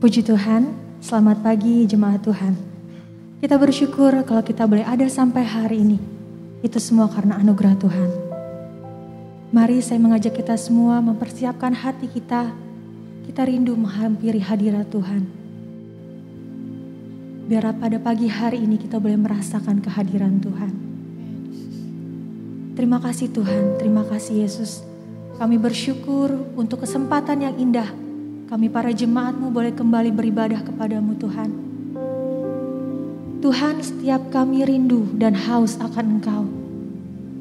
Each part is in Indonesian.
Puji Tuhan, selamat pagi jemaat Tuhan. Kita bersyukur kalau kita boleh ada sampai hari ini. Itu semua karena anugerah Tuhan. Mari saya mengajak kita semua mempersiapkan hati kita. Kita rindu menghampiri hadirat Tuhan. Biar pada pagi hari ini kita boleh merasakan kehadiran Tuhan. Terima kasih Tuhan, terima kasih Yesus. Kami bersyukur untuk kesempatan yang indah. Kami para jemaat-Mu boleh kembali beribadah kepadamu Tuhan. Tuhan, setiap kami rindu dan haus akan Engkau.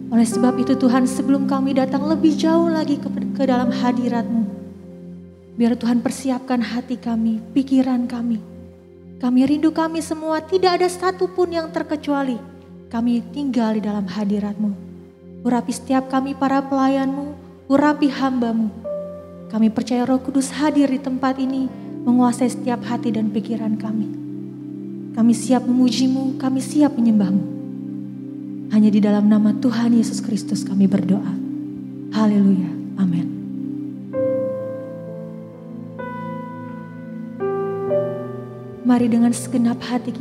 Oleh sebab itu Tuhan, sebelum kami datang lebih jauh lagi ke dalam hadirat-Mu, biar Tuhan persiapkan hati kami, pikiran kami. Kami rindu kami semua, tidak ada satupun yang terkecuali. Kami tinggal di dalam hadirat-Mu. Urapi setiap kami para pelayan-Mu, urapi hamba-Mu. Kami percaya Roh Kudus hadir di tempat ini, menguasai setiap hati dan pikiran kami. Kami siap memuji-Mu, kami siap menyembah-Mu. Hanya di dalam nama Tuhan Yesus Kristus kami berdoa. Haleluya, amin. Mari dengan segenap hati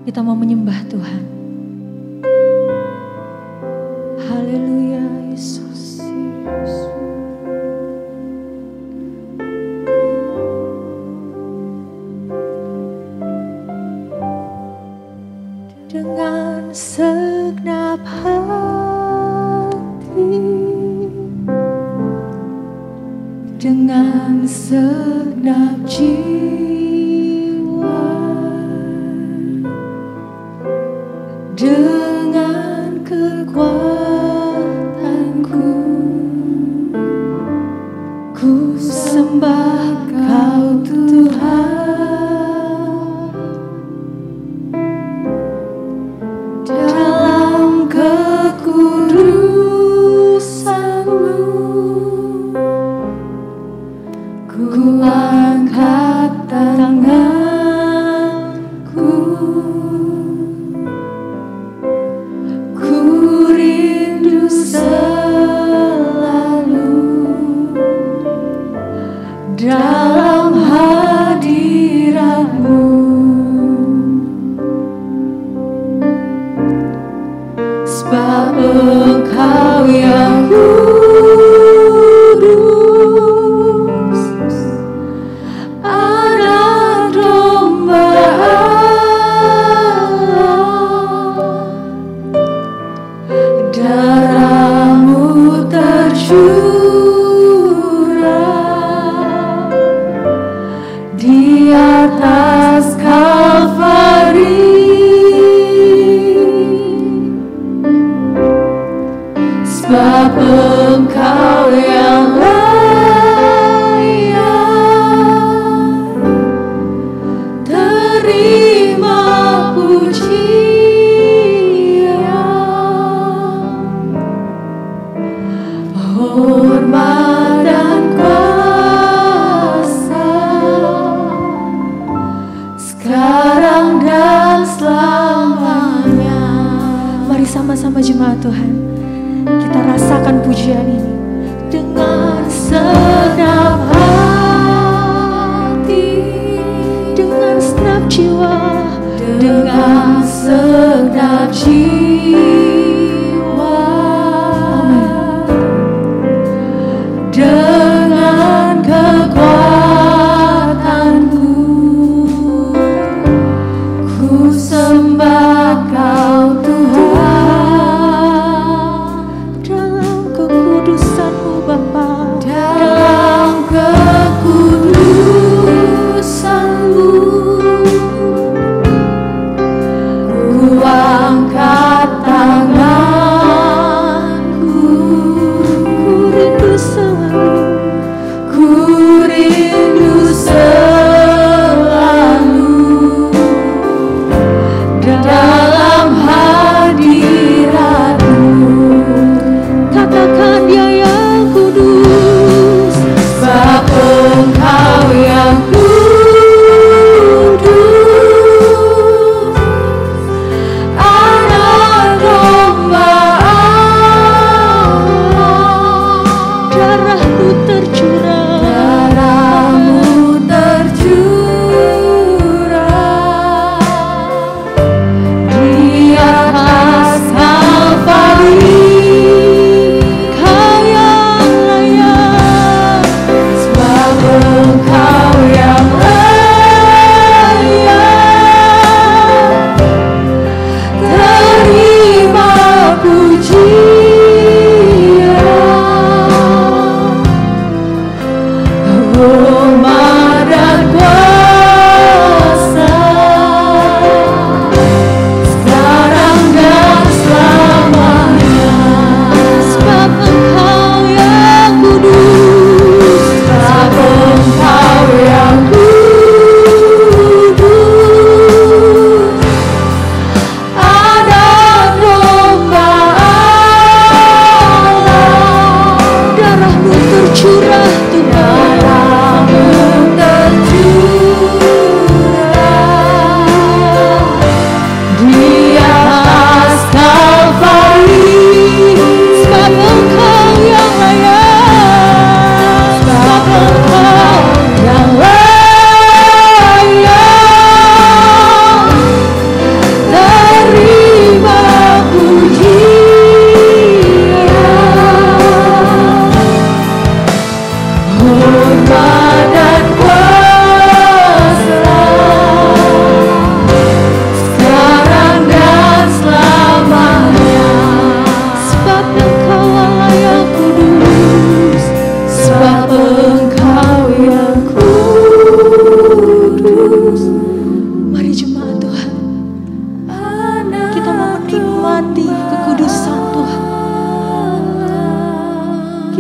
kita mau menyembah Tuhan. Haleluya, Yesus. Dengan segenap hati, dengan segenap jiwa, dengan kekuatanku, ku sembah Kau Tuhan. Dalam kekudusan-Mu, ku angkat tanganku, ku rindu selalu dalam hadirat-Mu. Sebab Engkau yang kudus, Anak Domba Allah, darah-Mu tercurah di atas Kalvari. Sebab Engkau yang layak terima pujian, hormat dan kuasa, sekarang dan selamanya. Mari sama-sama jemaat Tuhan, kita rasakan pujian ini dengan segenap hati, dengan segenap jiwa, dengan segenap jiwa, dengan kekuatanku, ku sembah Kau Tuhan. Bapa, dalam kekudusan-Mu, ku angkat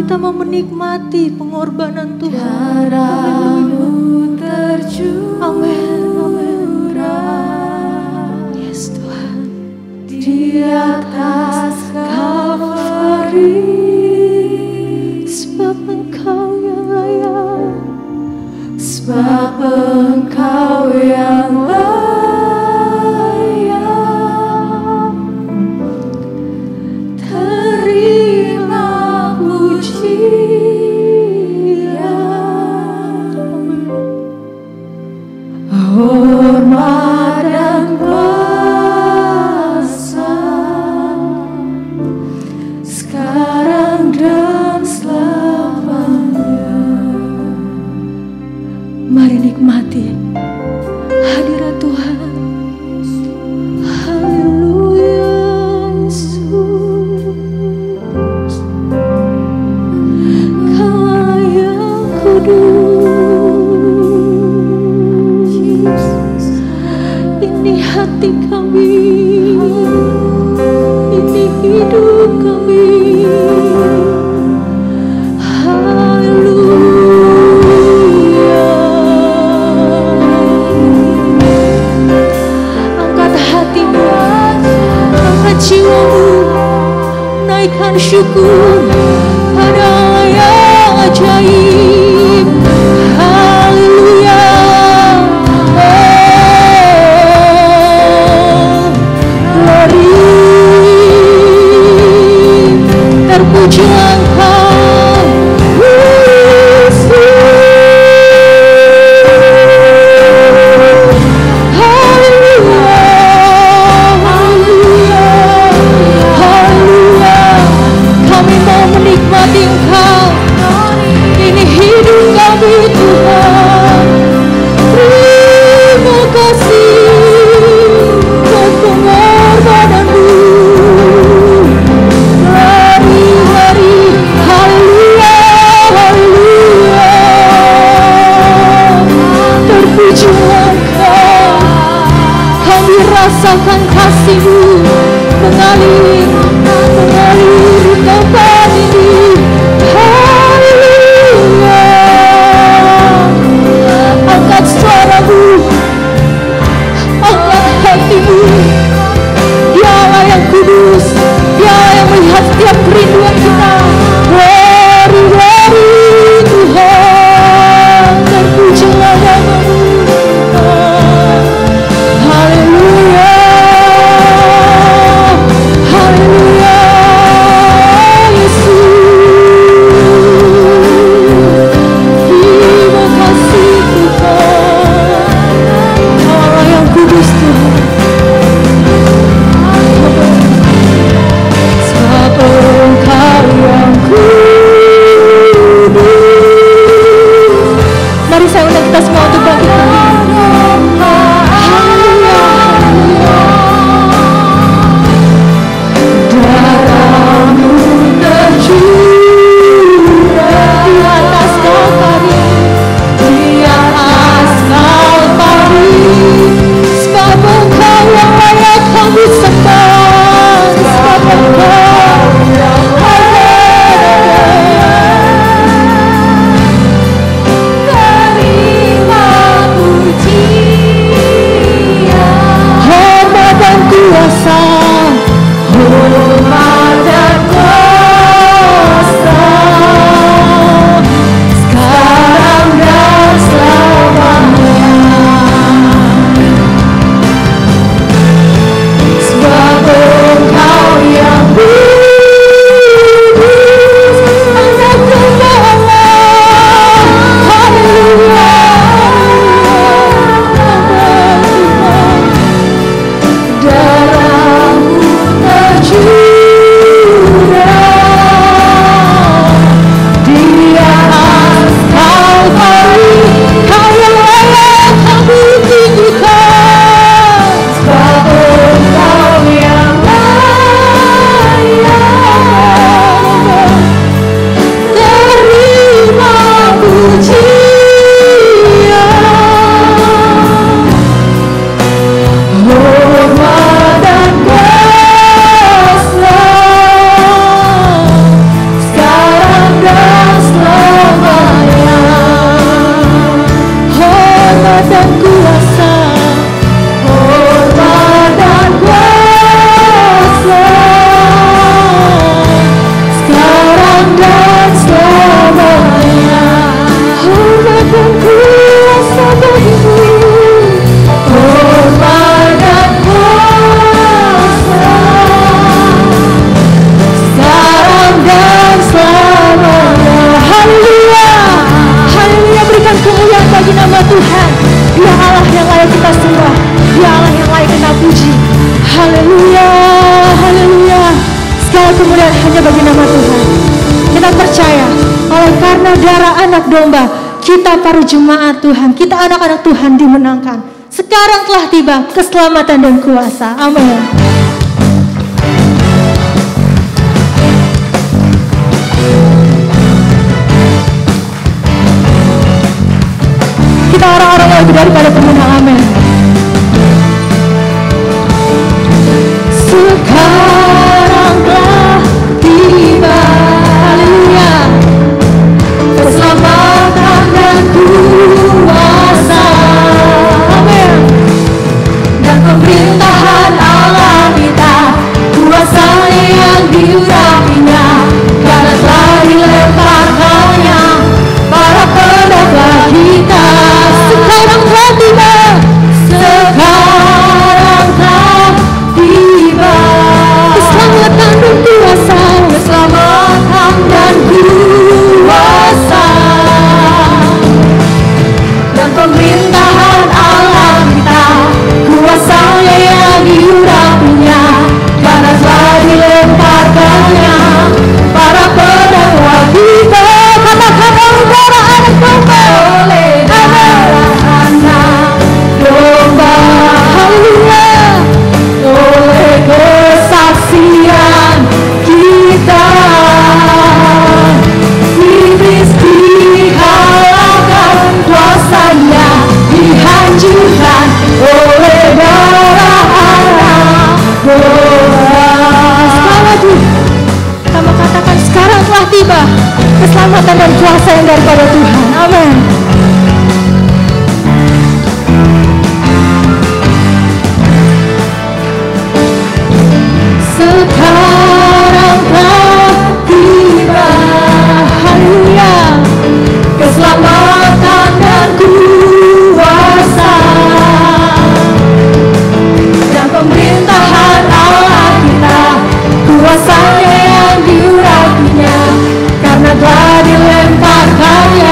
kita mau menikmati pengorbanan Tuhan. Darah-Mu tercurah. Amin. Yes Tuhan. Di atas Kalvari, Sebab Engkau yang layak. sebab Engkau yang layak. Terima pujian, hormat dan kuasa, sekarang dan selamanya. Mari nikmati hadirat Tuhan. Haleluya Yesus. Kau yang kudus. Ini hati kami, ini hidup kami. Jiwamu, naikkan syukur pada yang ajaib. Haleluya. Glory, terpuji Engkau Yesus. Kami mau menikmati Engkau. Ini hidup kami Tuhan. Terima kasih buat pengorbanan-Mu. Mari, haleluya, haleluya. Terpuji Engkau. Kami rasakan kasih-Mu mengalir di tempat ini. Haleluya. Angkat suara-Mu, angkat hati-Mu. Dialah yang kudus, Dialah yang melihat setiap kerinduan kita. Glory, glory Tuhan, terpujilah nama-Mu. Haleluya, haleluya Yesus. mulai kita puji. Haleluya, haleluya. Segala kemuliaan hanya bagi nama Tuhan. Kita percaya oleh karena darah anak domba, kita para jemaat Tuhan, kita anak-anak Tuhan dimenangkan. Sekarang telah tiba keselamatan dan kuasa. Amin. Kita orang-orang yang lebih daripada pemenang. Amin. Sekarang telah tiba, haleluya, keselamatan dan kuasa, amin, dan pemerintahan Allah kita, kuasa yang diurapinya, karena telah dilemparkannya para pendakwa kita. Sekarang telah tiba, sekarang telah tiba, keselamatan dan kuasa, keselamatan dan kuasa, dan pemerintahan Allah kita, kuasanya yang diurapinya, karena telah dilemparkannya para pendakwa kita. Katakan oleh darah anak domba, oleh darah anak domba, haleluya, oleh kesaksian kita, iblis dikalahkan, kuasanya dihancurkan oleh darah anak domba. Selamat sama katakan sekarang telah tiba keselamatan dan kuasa yang daripada Tuhan. Amin. Sekarang telah tiba, haleluya, keselamatan dan kuasa, dan pemerintahan Allah kita, kuasanya yang diurapinya, karena telah dilemparkannya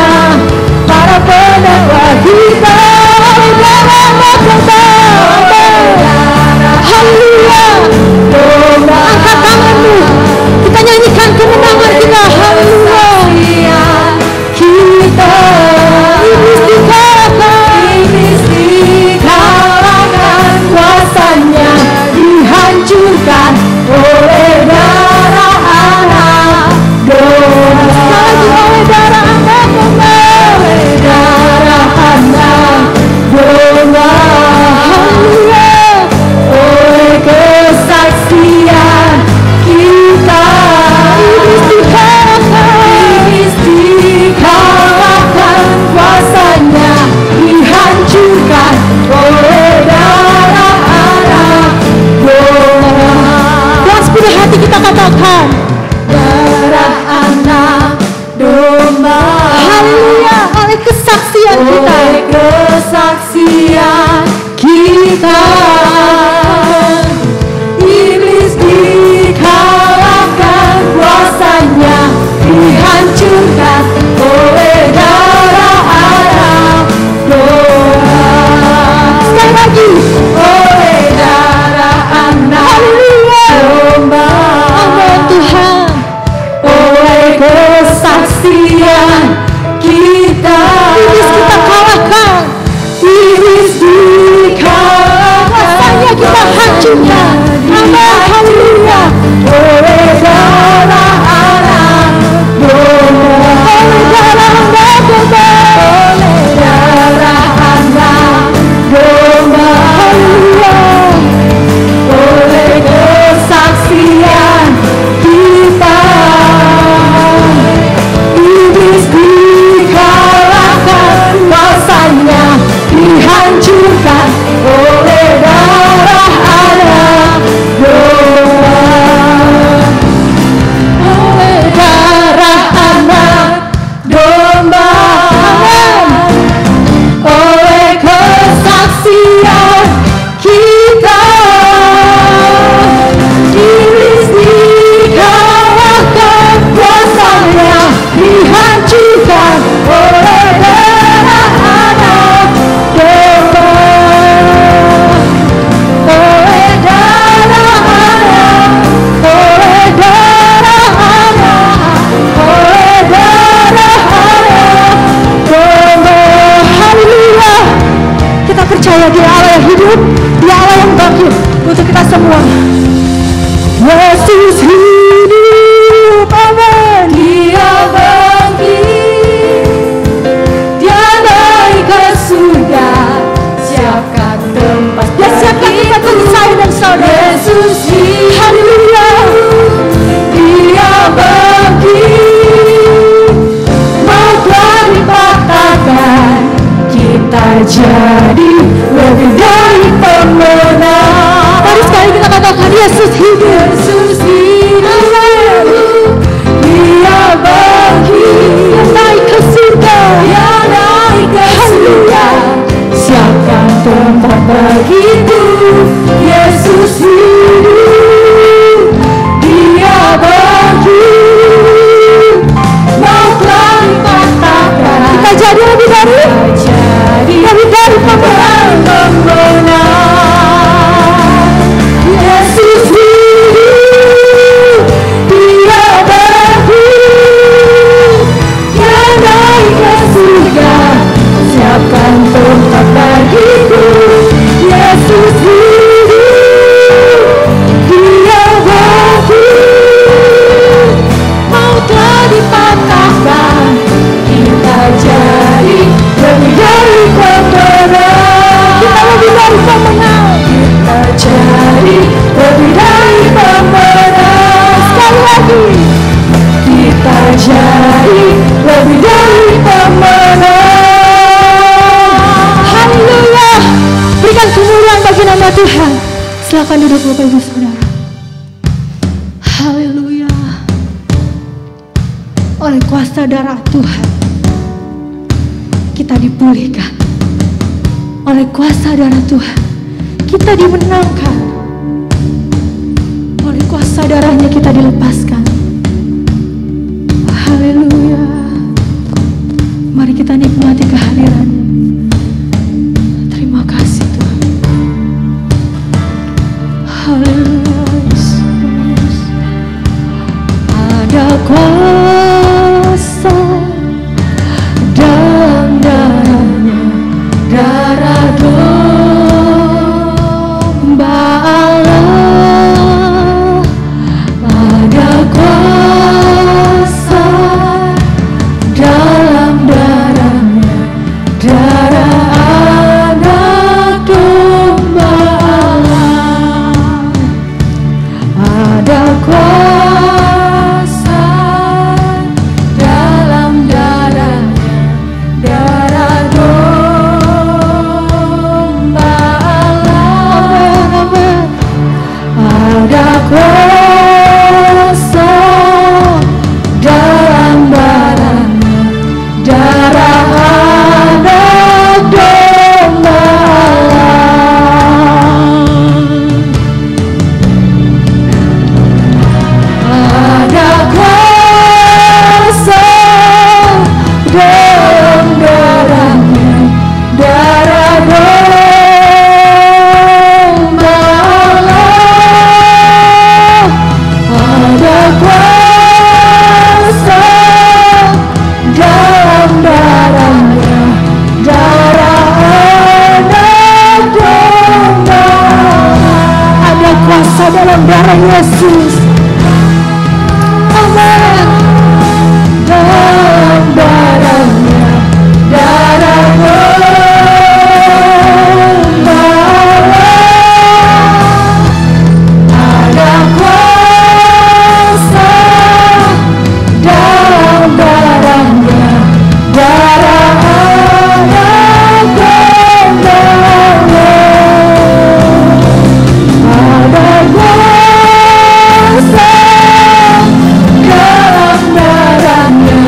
Yesus hidup, amin. Dia bangkit, Dia naik ke surga, siapkan tempat. Dia siapkan tempat bagi saya dan saudara. Yesus hidup, haleluya. Dia bangkit, maut telah dipatahkan, kita jadi lebih dari pemenang. Mari sekali kita katakan Yesus hidup. Yesus hidup, Dia bangkit, Dia naik ke surga, Dia naik ke surga, siapkan tempat bagiku. Yesus hidup, Dia bangkit, maut telah dipatahkan, kita jadi lebih dari pemenang. Yesus hidup, Dia bangkit, Dia naik ke surga, siapkan tempat bagiku. Yesus hidup, Dia bangkit, maut telah dipatahkan, kita jadi lebih dari pemenang. Kita lebih dari pemenang. Kita jadi lebih dari pemenang. Sekali lagi, kita jadi lebih dari pemenang. Haleluya. Berikan kemuliaan bagi nama Tuhan. Silakan duduk Bapak Ibu Saudara. Haleluya. Oleh kuasa darah Tuhan kita dipulihkan. Oleh kuasa darah Tuhan kita dimenangkan. Oleh kuasa darahnya kita dilepaskan. Haleluya. Mari kita nikmati kehadirannya. Terima kasih Tuhan. Haleluya. Yesus. Ada kuasa dalam darahnya, darah domba Allah. Ada kuasa dalam darahnya, darah anak domba Allah. Ada kuasa dalam darahnya, darah domba Allah. Ada kuasa dalam darahnya, darah anak domba Allah. Ada kuasa dalam darahnya, darah domba Allah. Ada kuasa dalam darahnya, darah anak domba. Ada kuasa dalam darah Yesus. Amin. Dalam darahnya, darah domba Allah. Ada kuasa dalam darahnya, darah anak domba Allah. Ada kuasa dalam darahnya,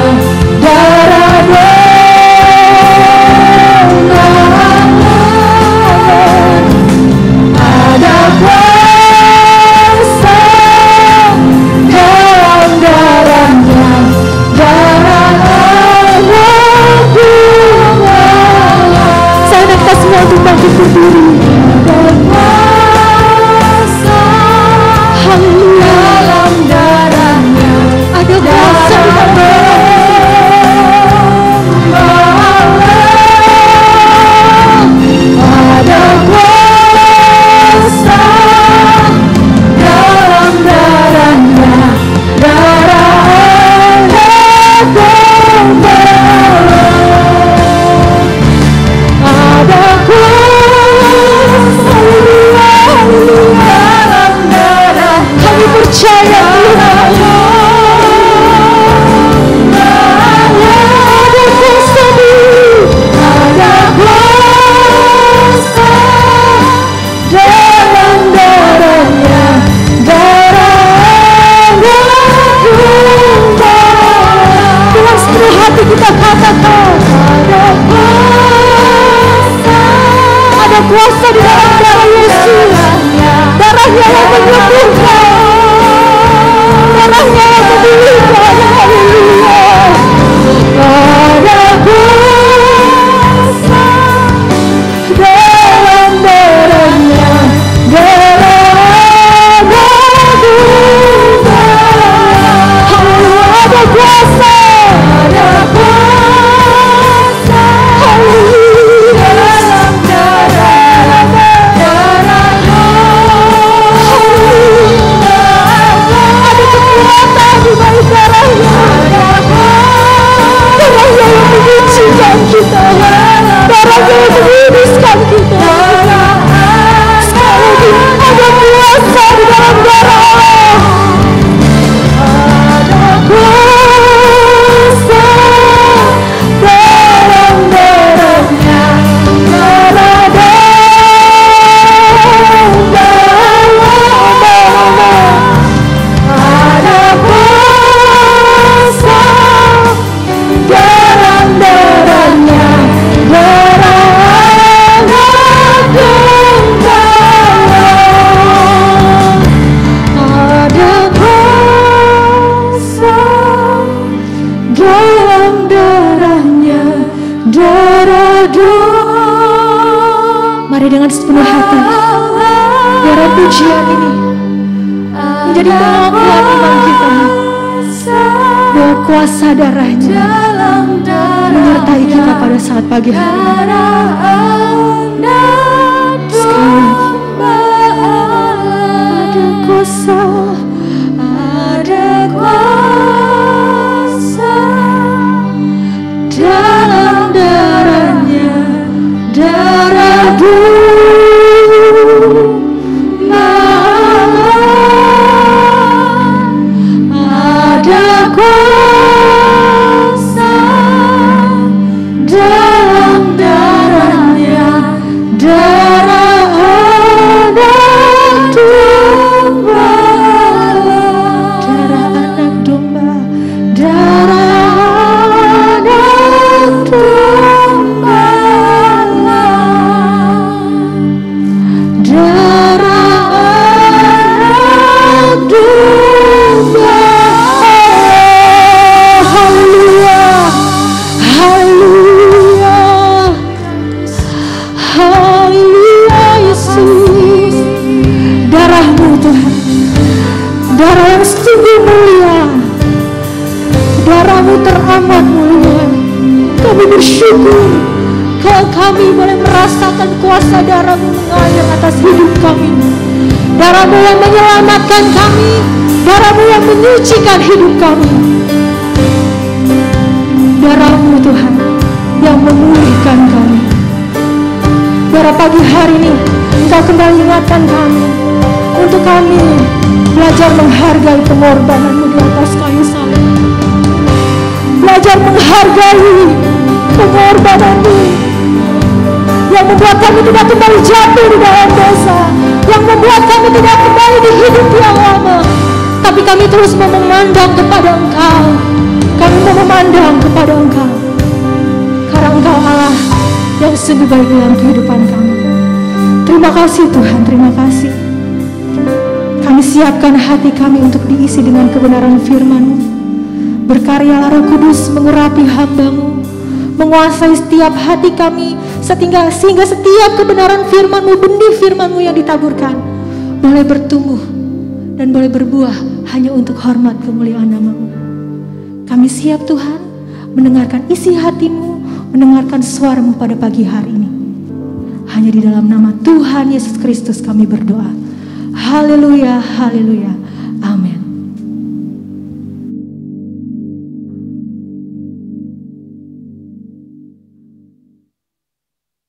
percaya Tuhan. Ada kuasa-Mu, ada kuasa dalam darahnya, darah domba. Dengan seluruh hati kita katakan, ada kuasa di dalam darah Yesus, darahnya yang menyembuhkan, darahnya yang memulihkan. Haleluya. Ada kuasa dalam darahnya, darah domba. Haleluya. Ada kuasa, ada kuasa. Haleluya. Dalam darah domba. Ada kekuatan di balik darahnya. Darahnya yang menyucikan kita, darahnya yang menguduskan kita. Sekali lagi, ada kuasa di dalam darah Allah. Ada kuasa dalam darahnya, darah domba. Ada kuasa dalam darahnya, darah domba. Ada kuasa dalam darahnya, darah domba. Mari dengan sepenuh hati, biar pujian ini menjadi pengakuan iman kita bahwa kuasa darahnya menyertai kita pada saat pagi hari ini. Sekali lagi, ada kuasa, ada kuasa dalam darahnya, darah domba. Ada kuasa dalam darahnya, darah anak domba, darah anak domba, darah anak domba, darah anak domba. Haleluya, haleluya, haleluya Yesus. Darah-Mu Tuhan, darah yang sungguh mulia, darah-Mu teramat mulia. Kami bersyukur kalau kami boleh merasakan kuasa darah-Mu mengalir atas hidup kami. Darah-Mu yang menyelamatkan kami, darah-Mu yang menyucikan hidup kami. Darah-Mu Tuhan yang memulihkan kami. Biar pagi hari ini Engkau kembali ingatkan kami untuk kami belajar menghargai pengorbanan-Mu di atas kayu salib. Belajar menghargai pengorbanan-Mu yang membuat kami tidak kembali jatuh di dalam dosa, yang membuat kami tidak kembali di hidup yang lama, tapi kami terus memandang kepada Engkau. Kami mau memandang kepada Engkau, karena Engkau Allah yang sungguh baik dalam kehidupan kami. Terima kasih Tuhan, terima kasih. Kami siapkan hati kami untuk diisi dengan kebenaran firman-Mu. Berkaryalah Roh Kudus mengurapi hamba-Mu, menguasai setiap hati kami, sehingga setiap kebenaran firman-Mu, benih firman-Mu yang ditaburkan boleh bertumbuh dan boleh berbuah hanya untuk hormat kemuliaan nama-Mu. Kami siap Tuhan mendengarkan isi hati-Mu, mendengarkan suara-Mu pada pagi hari ini. Hanya di dalam nama Tuhan Yesus Kristus kami berdoa. Haleluya, haleluya, amin.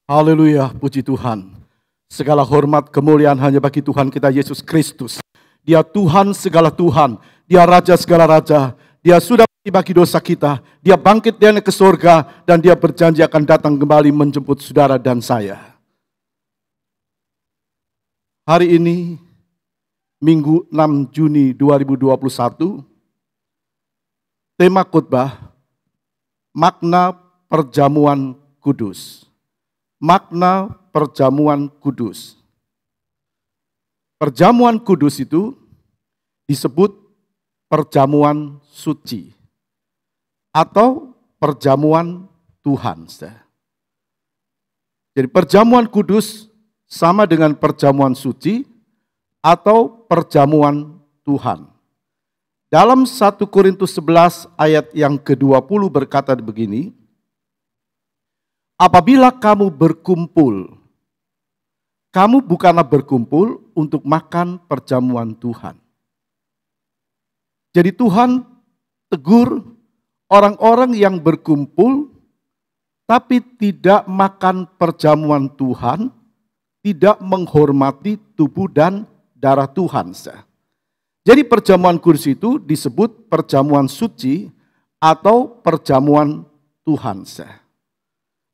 Haleluya, puji Tuhan. Segala hormat kemuliaan hanya bagi Tuhan kita Yesus Kristus. Dia Tuhan segala Tuhan, Dia Raja segala Raja. Dia sudah bagi dosa kita, Dia bangkit dan ke surga, dan Dia berjanji akan datang kembali menjemput saudara dan saya. Hari ini, Minggu 6 Juni 2021, tema khotbah, makna perjamuan kudus. Makna perjamuan kudus. Perjamuan kudus itu disebut perjamuan suci atau perjamuan Tuhan. Jadi perjamuan kudus sama dengan perjamuan suci atau perjamuan Tuhan. Dalam 1 Korintus 11 ayat yang ke-20 berkata begini, apabila kamu berkumpul, kamu bukanlah berkumpul untuk makan perjamuan Tuhan. Jadi Tuhan tegur orang-orang yang berkumpul tapi tidak makan perjamuan Tuhan, tidak menghormati tubuh dan darah Tuhan. Jadi perjamuan kudus itu disebut perjamuan suci atau perjamuan Tuhan.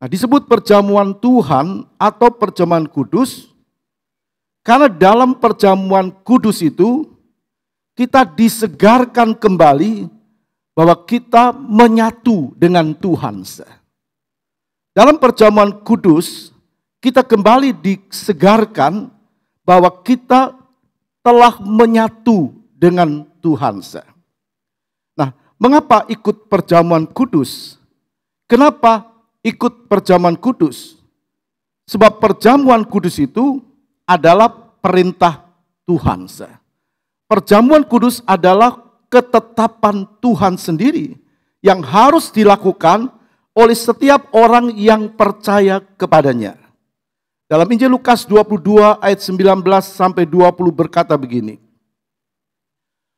Nah, disebut perjamuan Tuhan atau perjamuan kudus karena dalam perjamuan kudus itu kita disegarkan kembali bahwa kita menyatu dengan Tuhan. Dalam perjamuan kudus kita kembali disegarkan bahwa kita telah menyatu dengan Tuhan. Nah, mengapa ikut perjamuan kudus? Kenapa ikut perjamuan kudus? Sebab perjamuan kudus itu adalah perintah Tuhan. Perjamuan kudus adalah ketetapan Tuhan sendiri yang harus dilakukan oleh setiap orang yang percaya kepadanya. Dalam Injil Lukas 22 ayat 19 sampai 20 berkata begini.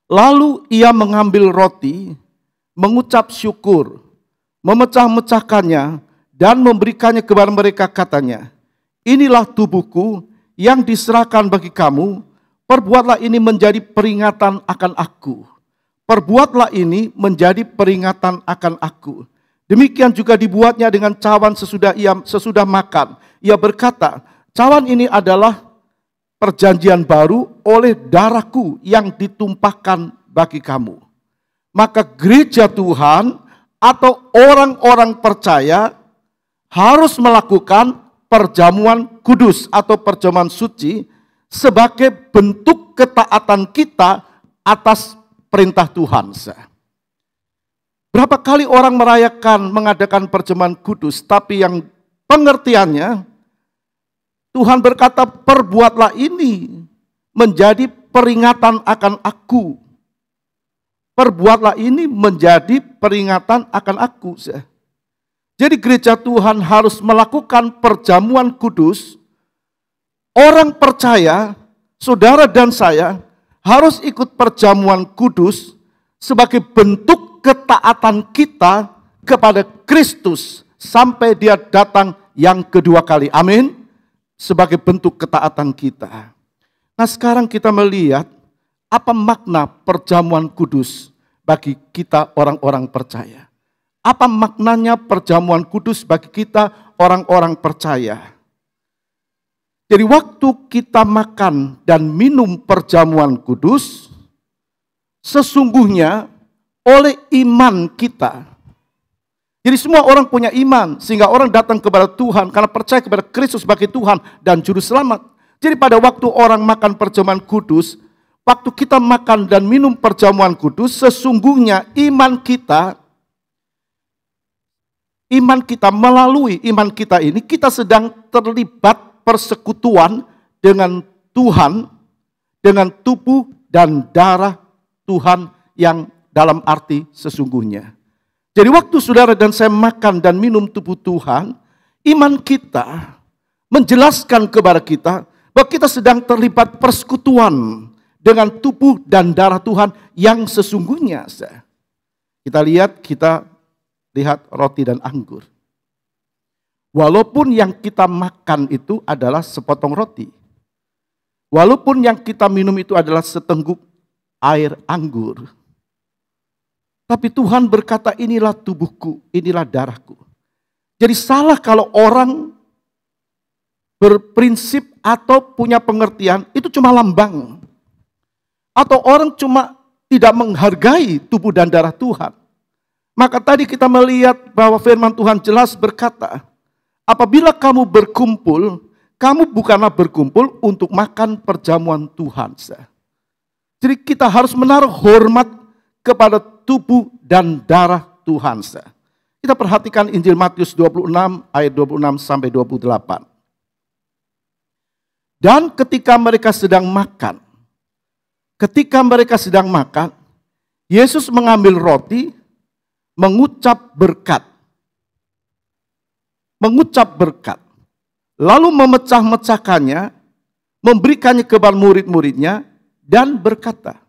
Lalu ia mengambil roti, mengucap syukur, memecah-mecahkannya dan memberikannya kepada mereka, katanya, inilah tubuhku yang diserahkan bagi kamu, perbuatlah ini menjadi peringatan akan aku. Perbuatlah ini menjadi peringatan akan aku. Demikian juga dibuatnya dengan cawan sesudah makan. Ia berkata, cawan ini adalah perjanjian baru oleh darahku yang ditumpahkan bagi kamu. Maka gereja Tuhan atau orang-orang percaya harus melakukan perjamuan kudus atau perjamuan suci sebagai bentuk ketaatan kita atas perintah Tuhan. Berapa kali orang mengadakan perjamuan kudus, tapi yang pengertiannya Tuhan berkata, perbuatlah ini menjadi peringatan akan aku. Perbuatlah ini menjadi peringatan akan aku. Jadi gereja Tuhan harus melakukan perjamuan kudus. Orang percaya, saudara dan saya, harus ikut perjamuan kudus sebagai bentuk ketaatan kita kepada Kristus sampai Dia datang yang kedua kali. Amin. Sebagai bentuk ketaatan kita. Nah, sekarang kita melihat apa makna perjamuan kudus bagi kita orang-orang percaya. Apa maknanya perjamuan kudus bagi kita orang-orang percaya. Jadi waktu kita makan dan minum perjamuan kudus, sesungguhnya oleh iman kita. Jadi semua orang punya iman, sehingga orang datang kepada Tuhan karena percaya kepada Kristus sebagai Tuhan dan Juru Selamat. Jadi pada waktu orang makan perjamuan kudus, waktu kita makan dan minum perjamuan kudus, sesungguhnya iman kita melalui iman kita ini, kita sedang terlibat persekutuan dengan Tuhan, dengan tubuh dan darah Tuhan yang dalam arti sesungguhnya. Jadi waktu saudara dan saya makan dan minum tubuh Tuhan, iman kita menjelaskan kepada kita bahwa kita sedang terlibat persekutuan dengan tubuh dan darah Tuhan yang sesungguhnya. Kita lihat roti dan anggur. Walaupun yang kita makan itu adalah sepotong roti. Walaupun yang kita minum itu adalah setengguk air anggur. Tapi Tuhan berkata, inilah tubuhku, inilah darahku. Jadi salah kalau orang berprinsip atau punya pengertian, itu cuma lambang. Atau orang cuma tidak menghargai tubuh dan darah Tuhan. Maka tadi kita melihat bahwa firman Tuhan jelas berkata, apabila kamu berkumpul, kamu bukanlah berkumpul untuk makan perjamuan Tuhan. Jadi kita harus menaruh hormat kepada tubuh dan darah Tuhan. Kita perhatikan Injil Matius 26 ayat 26 sampai 28. Dan ketika mereka sedang makan, Yesus mengambil roti, mengucap berkat, lalu memecah-mecahkannya, memberikannya kepada murid-muridnya, dan berkata,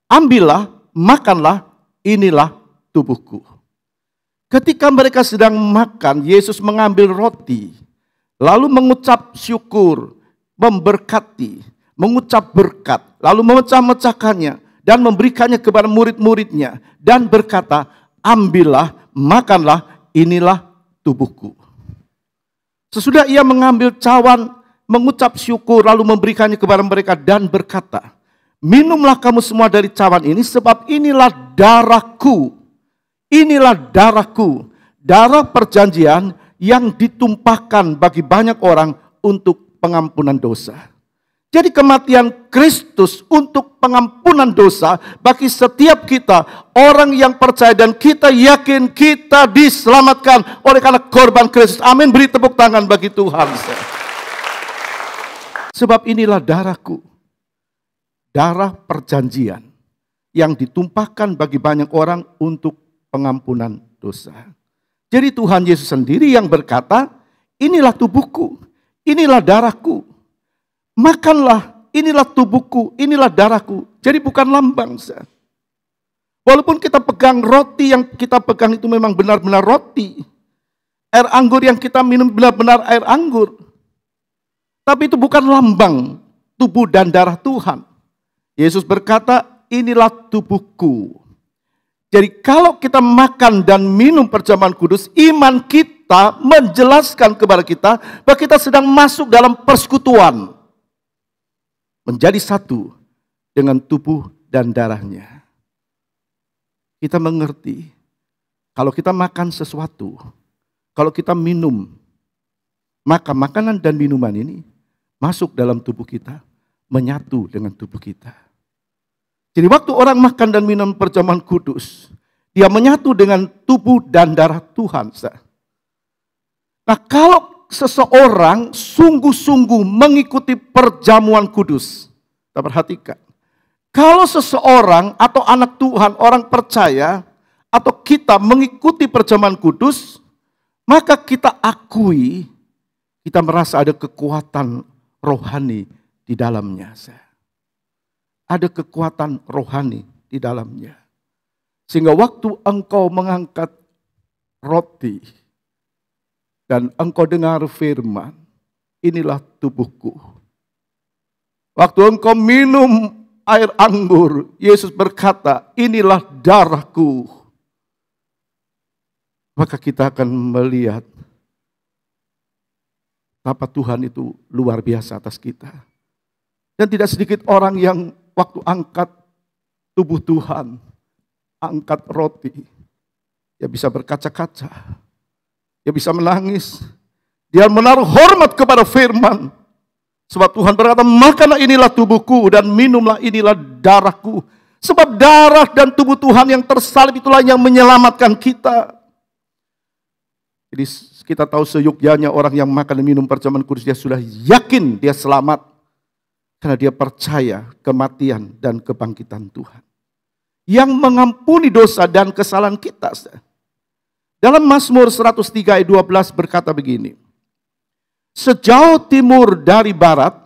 ambillah, makanlah, inilah tubuhku. Ketika mereka sedang makan, Yesus mengambil roti, lalu mengucap syukur, memberkati, mengucap berkat, lalu memecah-mecahkannya, dan memberikannya kepada murid-muridnya, dan berkata, ambillah, makanlah, inilah tubuhku. Sesudah ia mengambil cawan, mengucap syukur, lalu memberikannya kepada mereka, dan berkata, minumlah kamu semua dari cawan ini, sebab inilah darahku. Inilah darahku, darah perjanjian yang ditumpahkan bagi banyak orang untuk pengampunan dosa. Jadi kematian Kristus untuk pengampunan dosa bagi setiap kita, orang yang percaya dan kita yakin kita diselamatkan oleh karena korban Kristus. Amin, beri tepuk tangan bagi Tuhan. Sebab inilah darahku, darah perjanjian yang ditumpahkan bagi banyak orang untuk pengampunan dosa. Jadi Tuhan Yesus sendiri yang berkata, inilah tubuhku, inilah darahku. Makanlah, inilah tubuhku, inilah darahku. Jadi bukan lambang. Walaupun kita pegang roti yang kita pegang itu memang benar-benar roti. Air anggur yang kita minum benar-benar air anggur. Tapi itu bukan lambang tubuh dan darah Tuhan. Yesus berkata, inilah tubuhku. Jadi kalau kita makan dan minum perjamuan kudus, iman kita menjelaskan kepada kita bahwa kita sedang masuk dalam persekutuan. Menjadi satu dengan tubuh dan darahnya. Kita mengerti, kalau kita makan sesuatu, kalau kita minum, maka makanan dan minuman ini masuk dalam tubuh kita, menyatu dengan tubuh kita. Jadi waktu orang makan dan minum perjamuan kudus, dia menyatu dengan tubuh dan darah Tuhan. Nah, kalau seseorang sungguh-sungguh mengikuti perjamuan kudus, kita perhatikan. Kalau seseorang atau anak Tuhan, orang percaya, atau kita mengikuti perjamuan kudus, maka kita akui, kita merasa ada kekuatan rohani di dalamnya. Ada kekuatan rohani di dalamnya. Sehingga waktu engkau mengangkat roti dan engkau dengar firman, inilah tubuhku. Waktu engkau minum air anggur, Yesus berkata, inilah darahku. Maka kita akan melihat betapa Tuhan itu luar biasa atas kita. Dan tidak sedikit orang yang waktu angkat tubuh Tuhan, angkat roti, dia bisa berkaca-kaca, dia bisa menangis, dia menaruh hormat kepada firman. Sebab Tuhan berkata, makanlah inilah tubuhku dan minumlah inilah darahku. Sebab darah dan tubuh Tuhan yang tersalib itulah yang menyelamatkan kita. Jadi kita tahu seyogyanya orang yang makan dan minum perjamuan kudus, dia sudah yakin dia selamat. Karena dia percaya kematian dan kebangkitan Tuhan. Yang mengampuni dosa dan kesalahan kita. Dalam Mazmur 103 ayat 12 berkata begini. Sejauh timur dari barat,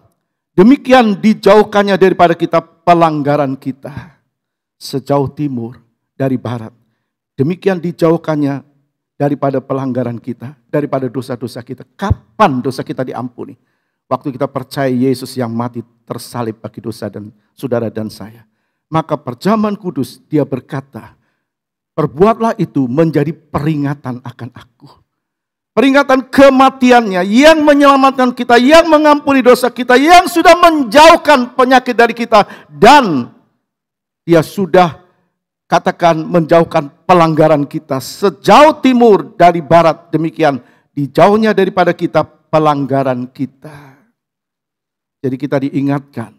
demikian dijauhkannya daripada kita pelanggaran kita. Sejauh timur dari barat, demikian dijauhkannya daripada pelanggaran kita, daripada dosa-dosa kita. Kapan dosa kita diampuni? Waktu kita percaya Yesus yang mati tersalib bagi dosa dan saudara dan saya. Maka perjamuan kudus dia berkata, perbuatlah itu menjadi peringatan akan aku. Peringatan kematiannya yang menyelamatkan kita, yang mengampuni dosa kita, yang sudah menjauhkan penyakit dari kita. Dan dia sudah katakan menjauhkan pelanggaran kita. Sejauh timur dari barat, demikian dijauhnya daripada kita pelanggaran kita. Jadi kita diingatkan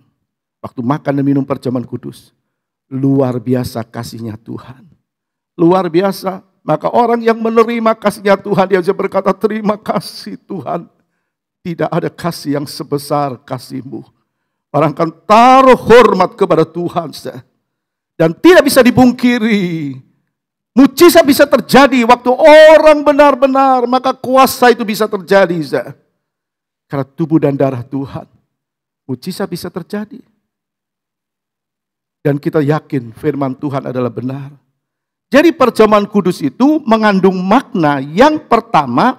waktu makan dan minum perjamuan kudus. Luar biasa kasihnya Tuhan. Luar biasa. Maka orang yang menerima kasihnya Tuhan, dia bisa berkata, terima kasih Tuhan. Tidak ada kasih yang sebesar kasih-Mu. Orang akan taruh hormat kepada Tuhan. Dan tidak bisa dipungkiri. Mujizat bisa terjadi waktu orang benar-benar, maka kuasa itu bisa terjadi. Karena tubuh dan darah Tuhan. Mujizat bisa terjadi. Dan kita yakin firman Tuhan adalah benar. Jadi perjamuan kudus itu mengandung makna yang pertama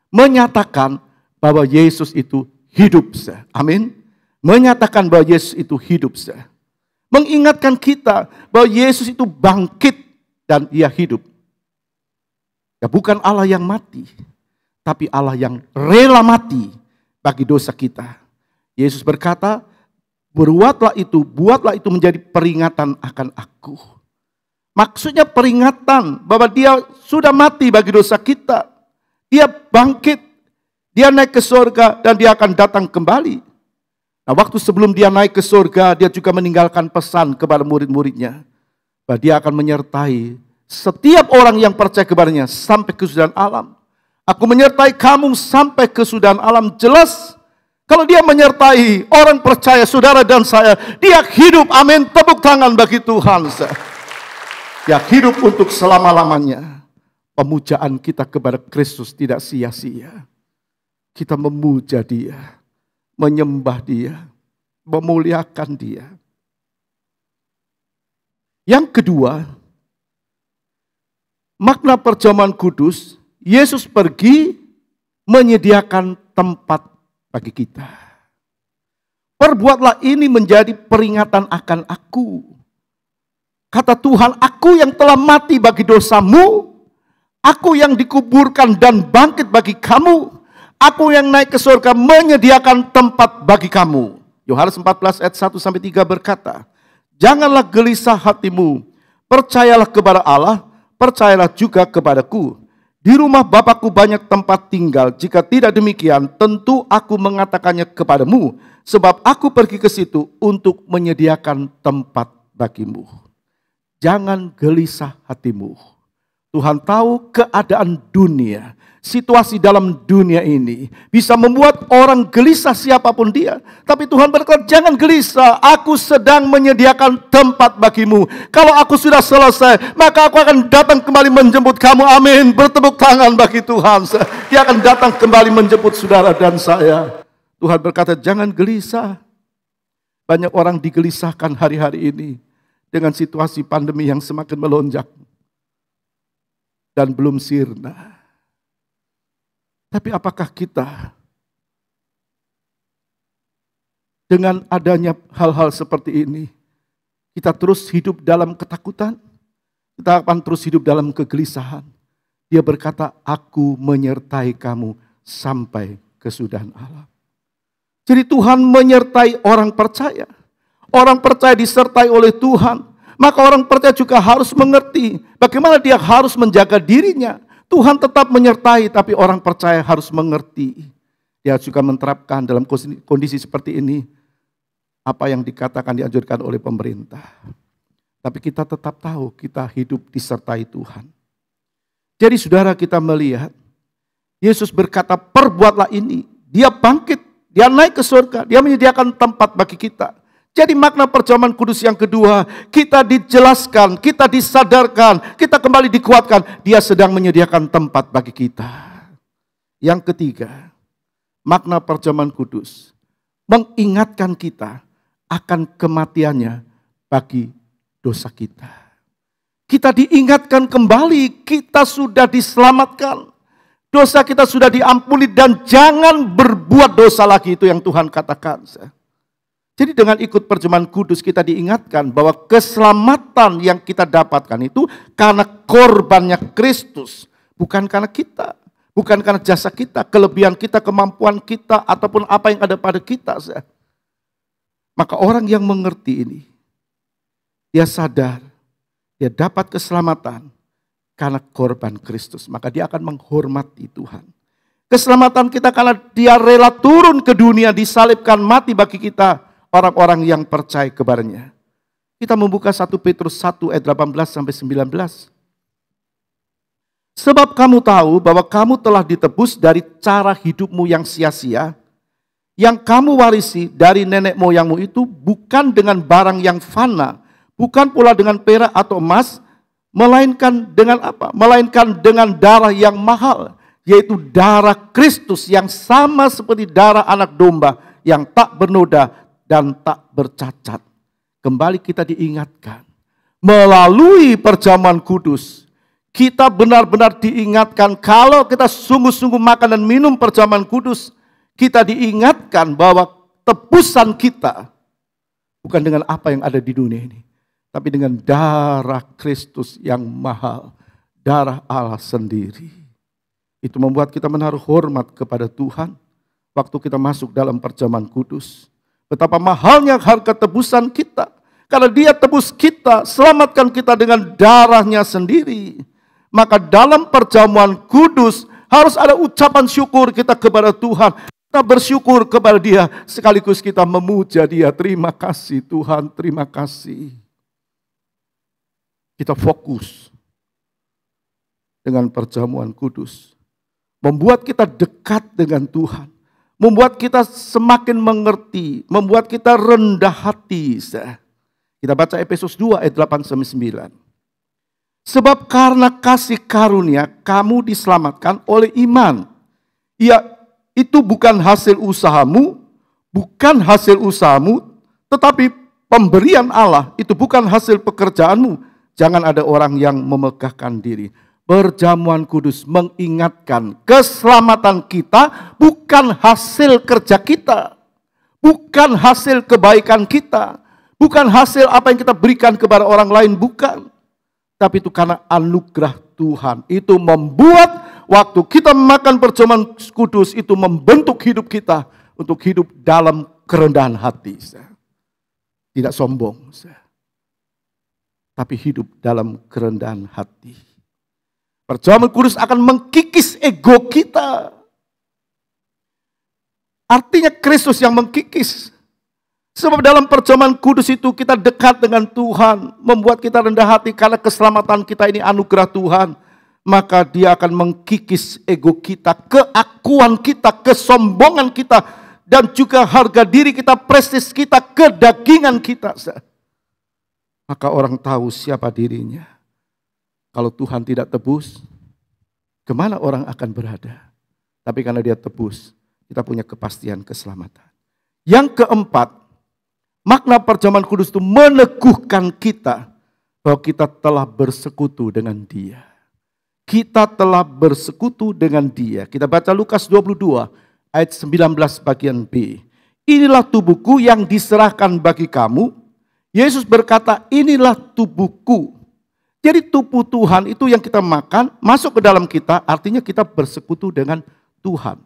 menyatakan bahwa Yesus itu hidup. Amin. Menyatakan bahwa Yesus itu hidup. Mengingatkan kita bahwa Yesus itu bangkit dan ia hidup. Ya, bukan Allah yang mati, tapi Allah yang rela mati bagi dosa kita. Yesus berkata, buatlah itu menjadi peringatan akan aku. Maksudnya peringatan bahwa dia sudah mati bagi dosa kita. Dia bangkit, dia naik ke surga dan dia akan datang kembali. Nah, waktu sebelum dia naik ke surga, dia juga meninggalkan pesan kepada murid-muridnya. Bahwa dia akan menyertai setiap orang yang percaya kepadanya sampai kesudahan alam. Aku menyertai kamu sampai kesudahan alam. Jelas, kalau dia menyertai orang percaya, saudara dan saya, dia hidup. Amin, tepuk tangan bagi Tuhan. Dia hidup untuk selama-lamanya. Pemujaan kita kepada Kristus tidak sia-sia. Kita memuja dia, menyembah dia, memuliakan dia. Yang kedua, makna perjamuan kudus, Yesus pergi menyediakan tempat bagi kita. Perbuatlah ini menjadi peringatan akan aku. Kata Tuhan, aku yang telah mati bagi dosamu, aku yang dikuburkan dan bangkit bagi kamu, aku yang naik ke surga menyediakan tempat bagi kamu. Yohanes 14 ayat 1-3 berkata, janganlah gelisah hatimu, percayalah kepada Allah, percayalah juga kepadaku. Di rumah Bapakku banyak tempat tinggal. Jika tidak demikian, tentu aku mengatakannya kepadamu. Sebab aku pergi ke situ untuk menyediakan tempat bagimu. Jangan gelisah hatimu. Tuhan tahu keadaan dunia. Situasi dalam dunia ini bisa membuat orang gelisah siapapun dia. Tapi Tuhan berkata, jangan gelisah, aku sedang menyediakan tempat bagimu. Kalau aku sudah selesai, maka aku akan datang kembali menjemput kamu. Amin, bertepuk tangan bagi Tuhan. Dia akan datang kembali menjemput saudara dan saya. Tuhan berkata, jangan gelisah. Banyak orang digelisahkan hari-hari ini dengan situasi pandemi yang semakin melonjak dan belum sirna. Tapi apakah kita dengan adanya hal-hal seperti ini, kita terus hidup dalam ketakutan? Kita akan terus hidup dalam kegelisahan. Dia berkata, aku menyertai kamu sampai kesudahan alam. Jadi Tuhan menyertai orang percaya. Orang percaya disertai oleh Tuhan. Maka orang percaya juga harus mengerti bagaimana dia harus menjaga dirinya. Tuhan tetap menyertai, tapi orang percaya harus mengerti. Dia juga menerapkan dalam kondisi seperti ini apa yang dikatakan dianjurkan oleh pemerintah. Tapi kita tetap tahu kita hidup disertai Tuhan. Jadi saudara, kita melihat Yesus berkata, perbuatlah ini. Dia bangkit, dia naik ke surga, dia menyediakan tempat bagi kita. Jadi makna perjamuan kudus yang kedua, kita dijelaskan, kita disadarkan, kita kembali dikuatkan. Dia sedang menyediakan tempat bagi kita. Yang ketiga, makna perjamuan kudus mengingatkan kita akan kematiannya bagi dosa kita. Kita diingatkan kembali, kita sudah diselamatkan. Dosa kita sudah diampuni dan jangan berbuat dosa lagi, itu yang Tuhan katakan. Jadi dengan ikut perjamuan kudus kita diingatkan bahwa keselamatan yang kita dapatkan itu karena korbannya Kristus. Bukan karena kita, bukan karena jasa kita, kelebihan kita, kemampuan kita, ataupun apa yang ada pada kita. Maka orang yang mengerti ini, dia sadar, dia dapat keselamatan karena korban Kristus, maka dia akan menghormati Tuhan. Keselamatan kita karena dia rela turun ke dunia, disalibkan, mati bagi kita, orang-orang yang percaya kepadanya. Kita membuka 1 Petrus 1 ayat 18-19. Sebab kamu tahu bahwa kamu telah ditebus dari cara hidupmu yang sia-sia, yang kamu warisi dari nenek moyangmu itu bukan dengan barang yang fana, bukan pula dengan perak atau emas, melainkan dengan apa? Melainkan dengan darah yang mahal, yaitu darah Kristus yang sama seperti darah anak domba yang tak bernoda dan tak bercacat. Kembali kita diingatkan, melalui perjamuan kudus, kita benar-benar diingatkan kalau kita sungguh-sungguh makan dan minum perjamuan kudus, kita diingatkan bahwa tebusan kita bukan dengan apa yang ada di dunia ini, tapi dengan darah Kristus yang mahal, darah Allah sendiri. Itu membuat kita menaruh hormat kepada Tuhan waktu kita masuk dalam perjamuan kudus. Betapa mahalnya harga tebusan kita. Karena dia tebus kita, selamatkan kita dengan darahnya sendiri. Maka dalam perjamuan kudus harus ada ucapan syukur kita kepada Tuhan. Kita bersyukur kepada dia, sekaligus kita memuja dia. Terima kasih Tuhan, terima kasih. Kita fokus dengan perjamuan kudus. Membuat kita dekat dengan Tuhan. Membuat kita semakin mengerti. Membuat kita rendah hati. Kita baca Efesus 2 ayat 8-9. Sebab karena kasih karunia kamu diselamatkan oleh iman. Ya, itu bukan hasil usahamu. Bukan hasil usahamu. Tetapi pemberian Allah itu bukan hasil pekerjaanmu. Jangan ada orang yang memegahkan diri. Perjamuan kudus mengingatkan keselamatan kita bukan hasil kerja kita. Bukan hasil kebaikan kita. Bukan hasil apa yang kita berikan kepada orang lain, bukan. Tapi itu karena anugerah Tuhan. Itu membuat waktu kita makan perjamuan kudus itu membentuk hidup kita untuk hidup dalam kerendahan hati. Tidak sombong. Tapi hidup dalam kerendahan hati. Perjamuan kudus akan mengkikis ego kita. Artinya Kristus yang mengkikis. Sebab dalam perjamuan kudus itu kita dekat dengan Tuhan. Membuat kita rendah hati karena keselamatan kita ini anugerah Tuhan. Maka dia akan mengkikis ego kita, keakuan kita, kesombongan kita. Dan juga harga diri kita, prestis kita, kedagingan kita. Maka orang tahu siapa dirinya. Kalau Tuhan tidak tebus, kemana orang akan berada? Tapi karena dia tebus, kita punya kepastian keselamatan. Yang keempat, makna perjamuan kudus itu meneguhkan kita bahwa kita telah bersekutu dengan dia. Kita telah bersekutu dengan dia. Kita baca Lukas 22 ayat 19 bagian B. Inilah tubuhku yang diserahkan bagi kamu. Yesus berkata, inilah tubuhku. Jadi tubuh Tuhan itu yang kita makan, masuk ke dalam kita, artinya kita bersekutu dengan Tuhan.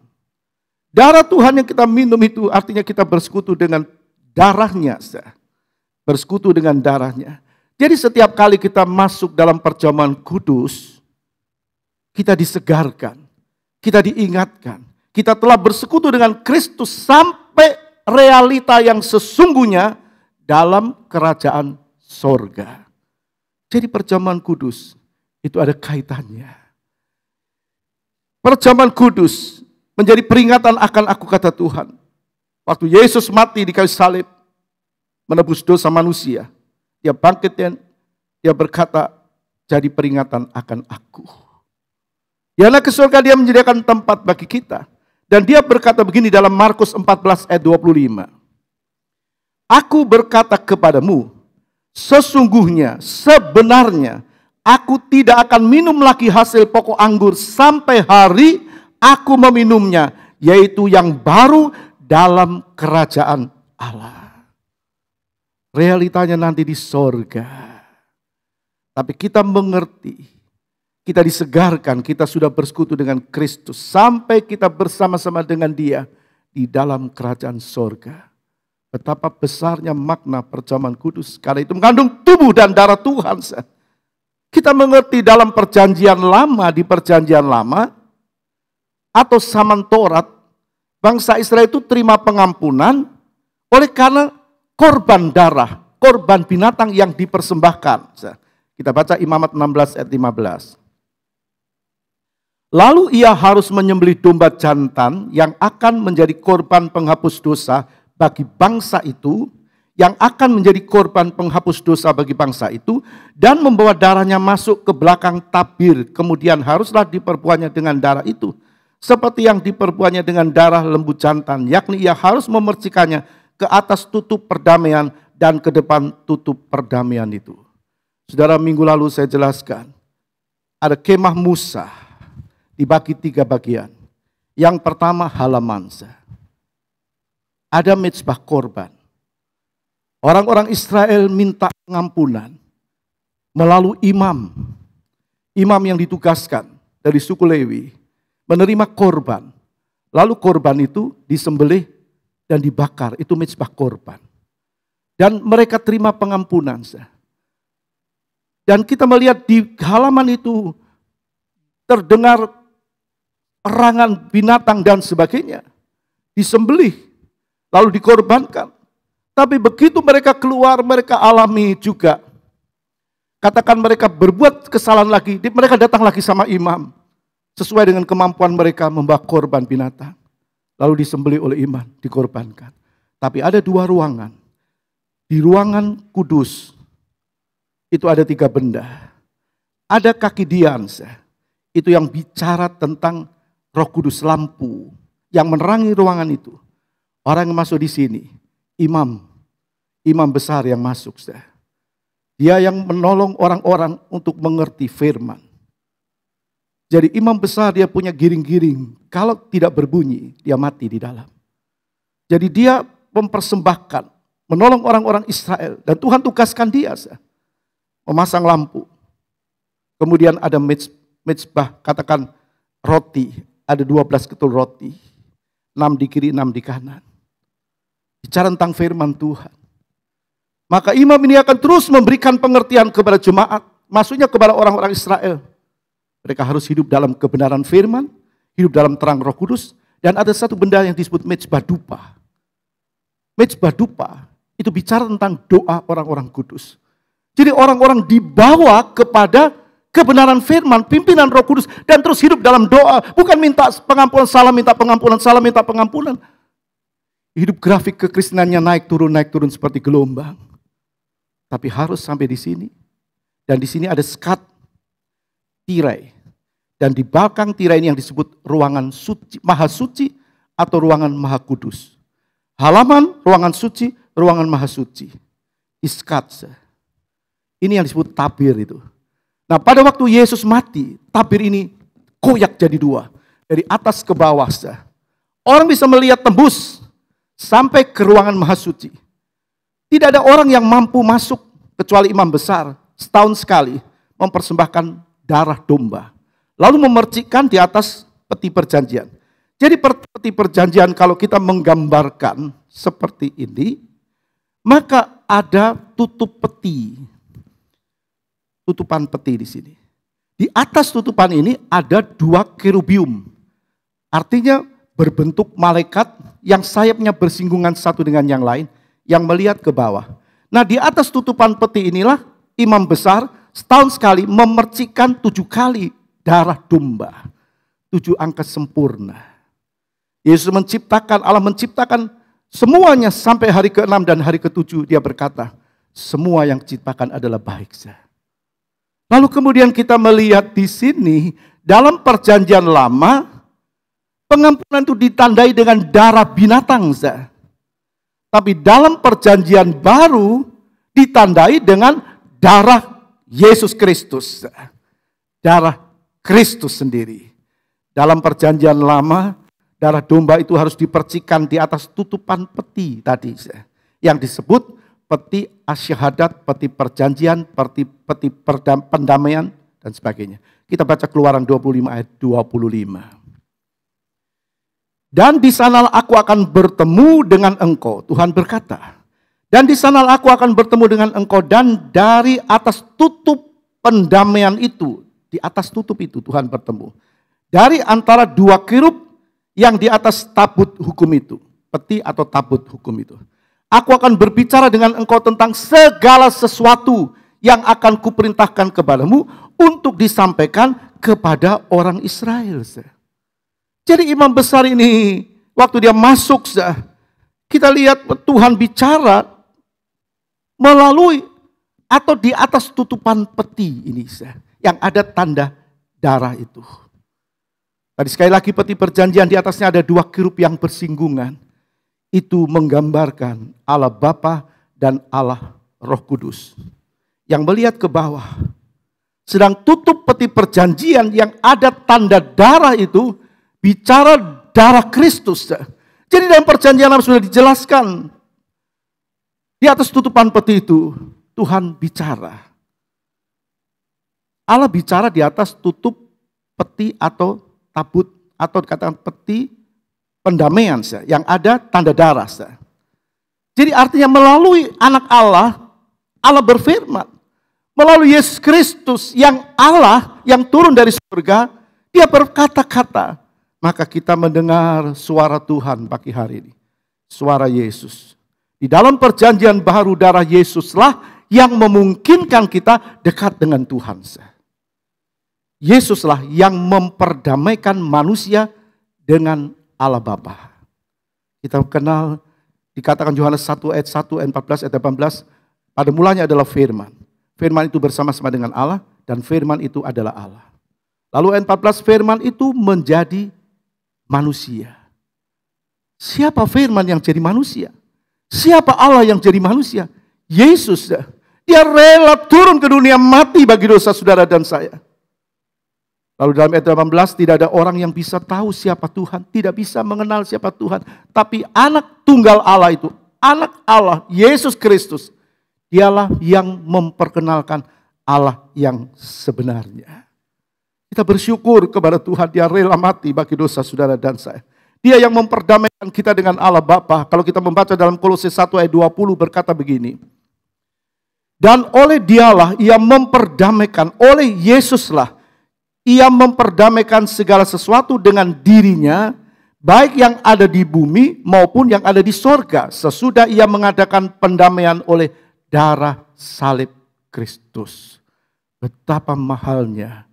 Darah Tuhan yang kita minum itu artinya kita bersekutu dengan darahnya. Bersekutu dengan darahnya. Jadi setiap kali kita masuk dalam perjamuan kudus, kita disegarkan, kita diingatkan. Kita telah bersekutu dengan Kristus sampai realita yang sesungguhnya dalam kerajaan sorga. Jadi perjamuan kudus itu ada kaitannya. Perjamuan kudus menjadi peringatan akan aku, kata Tuhan. Waktu Yesus mati di kayu salib, menebus dosa manusia. Dia bangkit dan dia berkata, jadi peringatan akan aku. Yana ke surga, dia menyediakan tempat bagi kita. Dan dia berkata begini dalam Markus 14 ayat 25. Aku berkata kepadamu, sesungguhnya, sebenarnya, aku tidak akan minum lagi hasil pokok anggur sampai hari aku meminumnya, yaitu yang baru dalam kerajaan Allah. Realitanya nanti di sorga. Tapi kita mengerti, kita disegarkan, kita sudah bersekutu dengan Kristus. Sampai kita bersama-sama dengan Dia di dalam kerajaan sorga. Betapa besarnya makna perjamuan kudus. Karena itu mengandung tubuh dan darah Tuhan. Kita mengerti dalam perjanjian lama, di perjanjian lama, atau Zaman Taurat, bangsa Israel itu terima pengampunan oleh karena korban darah, korban binatang yang dipersembahkan. Kita baca Imamat 16 ayat 15. Lalu ia harus menyembelih domba jantan yang akan menjadi korban penghapus dosa bagi bangsa itu, yang akan menjadi korban penghapus dosa bagi bangsa itu, dan membawa darahnya masuk ke belakang tabir. Kemudian haruslah diperbuatnya dengan darah itu, seperti yang diperbuatnya dengan darah lembu jantan, yakni ia harus memercikannya ke atas tutup perdamaian dan ke depan tutup perdamaian itu. Saudara, minggu lalu saya jelaskan, ada kemah Musa dibagi 3 bagian. Yang pertama halaman. Ada mezbah korban. Orang-orang Israel minta pengampunan melalui imam. Imam yang ditugaskan dari suku Lewi menerima korban. Lalu korban itu disembelih dan dibakar. Itu mezbah korban. Dan mereka terima pengampunan. Dan kita melihat di halaman itu terdengar erangan binatang dan sebagainya. Disembelih, lalu dikorbankan. Tapi begitu mereka keluar, mereka alami juga. Katakan mereka berbuat kesalahan lagi, mereka datang lagi sama imam. Sesuai dengan kemampuan mereka membawa korban binatang. Lalu disembelih oleh imam, dikorbankan. Tapi ada 2 ruangan. Di ruangan kudus, itu ada 3 benda. Ada kaki dian, itu yang bicara tentang Roh Kudus, lampu yang menerangi ruangan itu. Orang yang masuk di sini, imam besar yang masuk. Dia yang menolong orang-orang untuk mengerti firman. Jadi imam besar dia punya giring-giring, kalau tidak berbunyi dia mati di dalam. Jadi dia mempersembahkan, menolong orang-orang Israel, dan Tuhan tugaskan dia memasang lampu. Kemudian ada mezbah, katakan roti, ada 12 ketul roti, 6 di kiri, 6 di kanan. Bicara tentang firman Tuhan. Maka imam ini akan terus memberikan pengertian kepada jemaat, maksudnya kepada orang-orang Israel. Mereka harus hidup dalam kebenaran firman, hidup dalam terang Roh Kudus, dan ada satu benda yang disebut mezbah dupa. Mezbah dupa itu bicara tentang doa orang-orang kudus. Jadi orang-orang dibawa kepada kebenaran firman, pimpinan Roh Kudus, dan terus hidup dalam doa. Bukan minta pengampunan, salah minta pengampunan, salah minta pengampunan. Hidup grafik kekristenannya naik turun seperti gelombang. Tapi harus sampai di sini. Dan di sini ada sekat tirai. Dan di belakang tirai ini yang disebut ruangan suci, maha suci atau ruangan maha kudus. Halaman, ruangan suci, ruangan maha suci. Iskat. Ini yang disebut tabir itu. Nah, pada waktu Yesus mati, tabir ini koyak jadi 2. Dari atas ke bawah. Orang bisa melihat tembus sampai ke ruangan maha suci. Tidak ada orang yang mampu masuk kecuali imam besar. Setahun sekali mempersembahkan darah domba. Lalu memercikkan di atas peti perjanjian. Jadi peti perjanjian kalau kita menggambarkan seperti ini, maka ada tutup peti. Tutupan peti di sini. Di atas tutupan ini ada 2 kerubium. Artinya berbentuk malaikat yang sayapnya bersinggungan satu dengan yang lain, yang melihat ke bawah. Nah, di atas tutupan peti inilah imam besar setahun sekali memercikkan 7 kali darah domba. 7 angka sempurna. Yesus menciptakan, Allah menciptakan semuanya sampai hari ke-6 dan hari ke-7 dia berkata, semua yang diciptakan adalah baik. Lalu kemudian kita melihat di sini dalam perjanjian lama pengampunan itu ditandai dengan darah binatang. Tapi dalam perjanjian baru ditandai dengan darah Yesus Kristus. Darah Kristus sendiri. Dalam perjanjian lama, darah domba itu harus dipercikan di atas tutupan peti tadi. Yang disebut peti asyahadat, peti perjanjian, peti pendamaian, dan sebagainya. Kita baca Keluaran 25 ayat 25. Dan di sanalah aku akan bertemu dengan engkau, Tuhan berkata. Dan di sanalah aku akan bertemu dengan engkau, dan dari atas tutup pendamaian itu, di atas tutup itu Tuhan bertemu. Dari antara dua kirub yang di atas tabut hukum itu, peti atau tabut hukum itu. Aku akan berbicara dengan engkau tentang segala sesuatu yang akan kuperintahkan kepadamu untuk disampaikan kepada orang Israel. Jadi imam besar ini, waktu dia masuk, kita lihat Tuhan bicara melalui atau di atas tutupan peti ini, yang ada tanda darah itu. Tadi sekali lagi peti perjanjian, di atasnya ada dua kirub yang bersinggungan. Itu menggambarkan Allah Bapa dan Allah Roh Kudus yang melihat ke bawah. Sedang tutup peti perjanjian yang ada tanda darah itu bicara darah Kristus. Jadi dalam perjanjian lama sudah dijelaskan. Di atas tutupan peti itu Tuhan bicara. Allah bicara di atas tutup peti atau tabut atau dikatakan peti pendamaian yang ada tanda darah. Jadi artinya melalui anak Allah, Allah berfirman. Melalui Yesus Kristus yang Allah yang turun dari surga, dia berkata-kata. Maka kita mendengar suara Tuhan pagi hari ini. Suara Yesus. Di dalam perjanjian baru darah Yesuslah yang memungkinkan kita dekat dengan Tuhan. Yesuslah yang memperdamaikan manusia dengan Allah Bapa. Kita kenal, dikatakan Yohanes 1 ayat 1, ayat 14, ayat 18, pada mulanya adalah firman. Firman itu bersama-sama dengan Allah, dan firman itu adalah Allah. Lalu ayat 14, firman itu menjadi manusia. Siapa firman yang jadi manusia? Siapa Allah yang jadi manusia? Yesus. Dia rela turun ke dunia mati bagi dosa saudara dan saya. Lalu dalam ayat 18, tidak ada orang yang bisa tahu siapa Tuhan, tidak bisa mengenal siapa Tuhan. Tapi anak tunggal Allah itu, anak Allah, Yesus Kristus, dialah yang memperkenalkan Allah yang sebenarnya. Kita bersyukur kepada Tuhan, dia rela mati bagi dosa saudara dan saya. Dia yang memperdamaikan kita dengan Allah Bapa. Kalau kita membaca dalam Kolose 1 ayat 20 berkata begini. Dan oleh dialah ia memperdamaikan, oleh Yesuslah ia memperdamaikan segala sesuatu dengan dirinya, baik yang ada di bumi maupun yang ada di sorga, sesudah ia mengadakan pendamaian oleh darah salib Kristus. Betapa mahalnya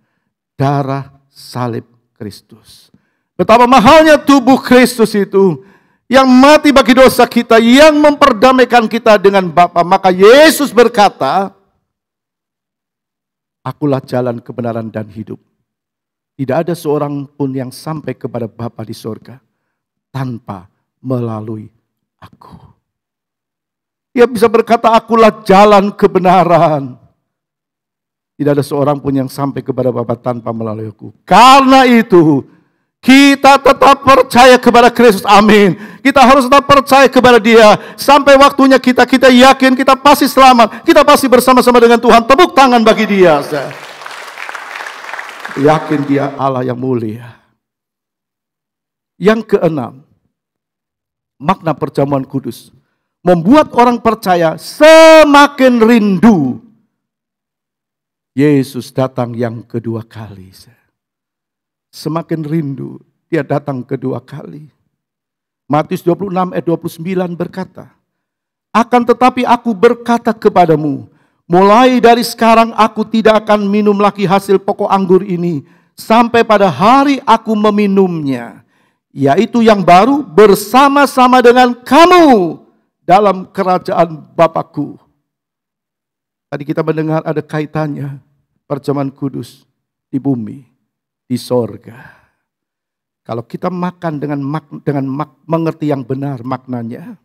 darah salib Kristus. Betapa mahalnya tubuh Kristus itu, yang mati bagi dosa kita, yang memperdamaikan kita dengan Bapa. Maka Yesus berkata, akulah jalan, kebenaran, dan hidup. Tidak ada seorang pun yang sampai kepada Bapa di sorga tanpa melalui aku. Dia bisa berkata, akulah jalan kebenaran. Tidak ada seorang pun yang sampai kepada Bapa tanpa melalui aku. Karena itu, kita tetap percaya kepada Kristus. Amin. Kita harus tetap percaya kepada Dia. Sampai waktunya kita yakin kita pasti selamat. Kita pasti bersama-sama dengan Tuhan. Tepuk tangan bagi Dia. Yakin Dia Allah yang mulia. Yang keenam, makna perjamuan kudus membuat orang percaya semakin rindu Yesus datang yang kedua kali. Semakin rindu Dia datang kedua kali. Matius 26 ayat 29 berkata, akan tetapi aku berkata kepadamu, mulai dari sekarang aku tidak akan minum lagi hasil pokok anggur ini sampai pada hari aku meminumnya, yaitu yang baru bersama-sama dengan kamu dalam kerajaan Bapakku. Tadi kita mendengar ada kaitannya perjamuan kudus di bumi, di sorga. Kalau kita makan dengan mengerti yang benar maknanya,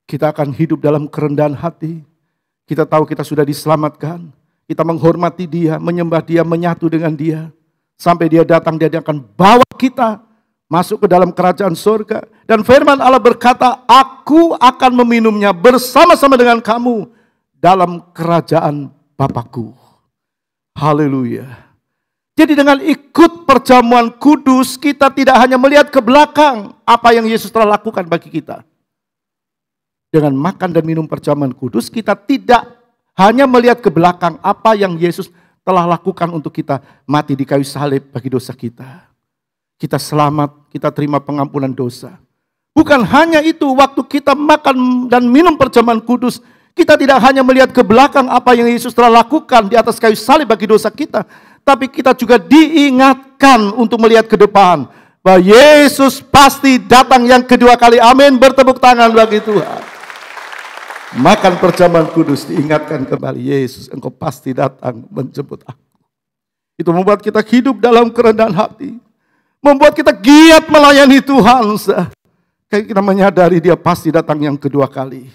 kita akan hidup dalam kerendahan hati. Kita tahu kita sudah diselamatkan. Kita menghormati Dia, menyembah Dia, menyatu dengan Dia. Sampai dia datang, dia akan bawa kita masuk ke dalam kerajaan surga. Dan firman Allah berkata, aku akan meminumnya bersama-sama dengan kamu dalam kerajaan Bapakku. Haleluya. Jadi dengan ikut perjamuan kudus, kita tidak hanya melihat ke belakang apa yang Yesus telah lakukan bagi kita. Dengan makan dan minum perjamuan kudus, kita tidak hanya melihat ke belakang apa yang Yesus telah lakukan untuk kita mati di kayu salib bagi dosa kita. Kita selamat, kita terima pengampunan dosa. Bukan hanya itu, waktu kita makan dan minum perjamuan kudus, kita tidak hanya melihat ke belakang apa yang Yesus telah lakukan di atas kayu salib bagi dosa kita. Tapi kita juga diingatkan untuk melihat ke depan. Bahwa Yesus pasti datang yang kedua kali. Amin, bertepuk tangan bagi Tuhan. Makan perjamuan kudus diingatkan kembali. Yesus, engkau pasti datang menjemput aku. Itu membuat kita hidup dalam kerendahan hati. Membuat kita giat melayani Tuhan. Kayak kita menyadari dia pasti datang yang kedua kali.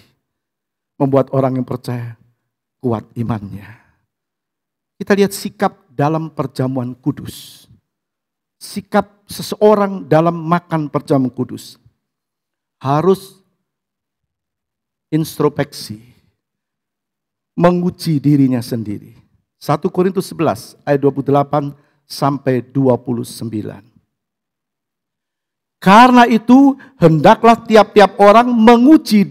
Membuat orang yang percaya kuat imannya. Kita lihat sikap dalam perjamuan kudus. Sikap seseorang dalam makan perjamuan kudus. Harus introspeksi. Menguji dirinya sendiri. 1 Korintus 11 ayat 28 sampai 29. Karena itu hendaklah tiap-tiap orang menguji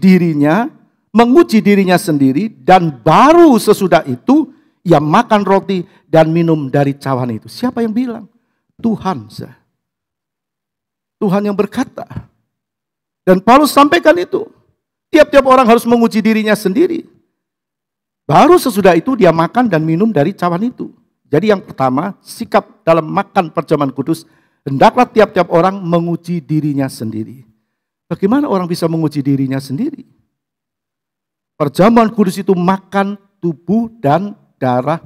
dirinya sendiri, dan baru sesudah itu ia makan roti dan minum dari cawan itu. Siapa yang bilang? Tuhan. Tuhan yang berkata. Dan Paulus sampaikan itu. Tiap-tiap orang harus menguji dirinya sendiri. Baru sesudah itu dia makan dan minum dari cawan itu. Jadi yang pertama, sikap dalam makan perjamuan kudus, hendaklah tiap-tiap orang menguji dirinya sendiri. Bagaimana orang bisa menguji dirinya sendiri? Perjamuan kudus itu makan tubuh dan darah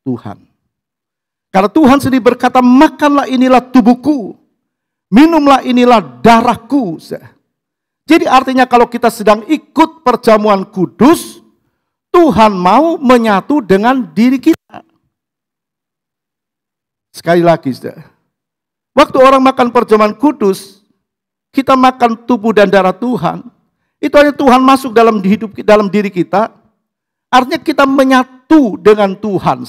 Tuhan. Karena Tuhan sendiri berkata, makanlah inilah tubuhku, minumlah inilah darahku. Jadi artinya kalau kita sedang ikut perjamuan kudus, Tuhan mau menyatu dengan diri kita. Sekali lagi, waktu orang makan perjamuan kudus, kita makan tubuh dan darah Tuhan, itu hanya Tuhan masuk dalam diri kita. Artinya kita menyatu dengan Tuhan.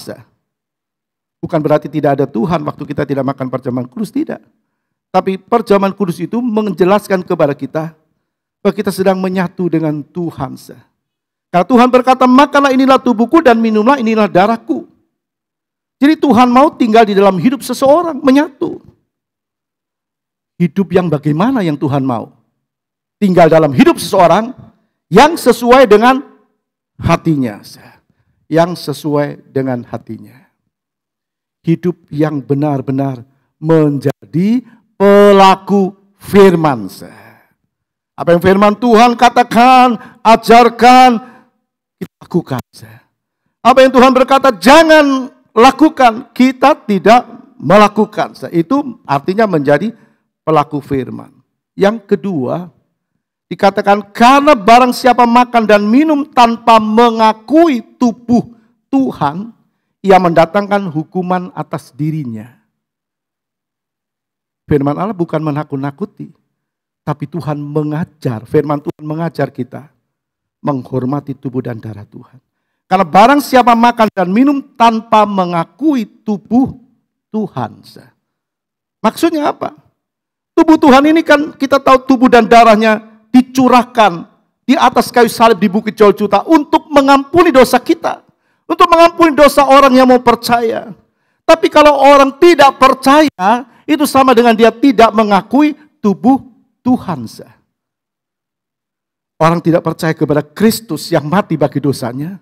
Bukan berarti tidak ada Tuhan waktu kita tidak makan perjamuan kudus, tidak. Tapi perjamuan kudus itu menjelaskan kepada kita bahwa kita sedang menyatu dengan Tuhan. Karena Tuhan berkata, makanlah inilah tubuhku dan minumlah inilah darahku. Jadi Tuhan mau tinggal di dalam hidup seseorang, menyatu. Hidup yang bagaimana yang Tuhan mau? Tinggal dalam hidup seseorang yang sesuai dengan hatinya. Yang sesuai dengan hatinya. Hidup yang benar-benar menjadi pelaku firman. Apa yang firman Tuhan katakan, ajarkan, kita lakukan. Apa yang Tuhan berkata, jangan lakukan, kita tidak melakukan. Itu artinya menjadi pelaku firman. Yang kedua, dikatakan karena barang siapa makan dan minum tanpa mengakui tubuh Tuhan, ia mendatangkan hukuman atas dirinya. Firman Allah bukan menakut-nakuti, tapi Tuhan mengajar, firman Tuhan mengajar kita menghormati tubuh dan darah Tuhan. Karena barang siapa makan dan minum tanpa mengakui tubuh Tuhan. Maksudnya apa? Tubuh Tuhan ini kan kita tahu tubuh dan darahnya dicurahkan di atas kayu salib di Bukit Golgota untuk mengampuni dosa kita. Untuk mengampuni dosa orang yang mau percaya. Tapi kalau orang tidak percaya, itu sama dengan dia tidak mengakui tubuh Tuhan. Orang tidak percaya kepada Kristus yang mati bagi dosanya,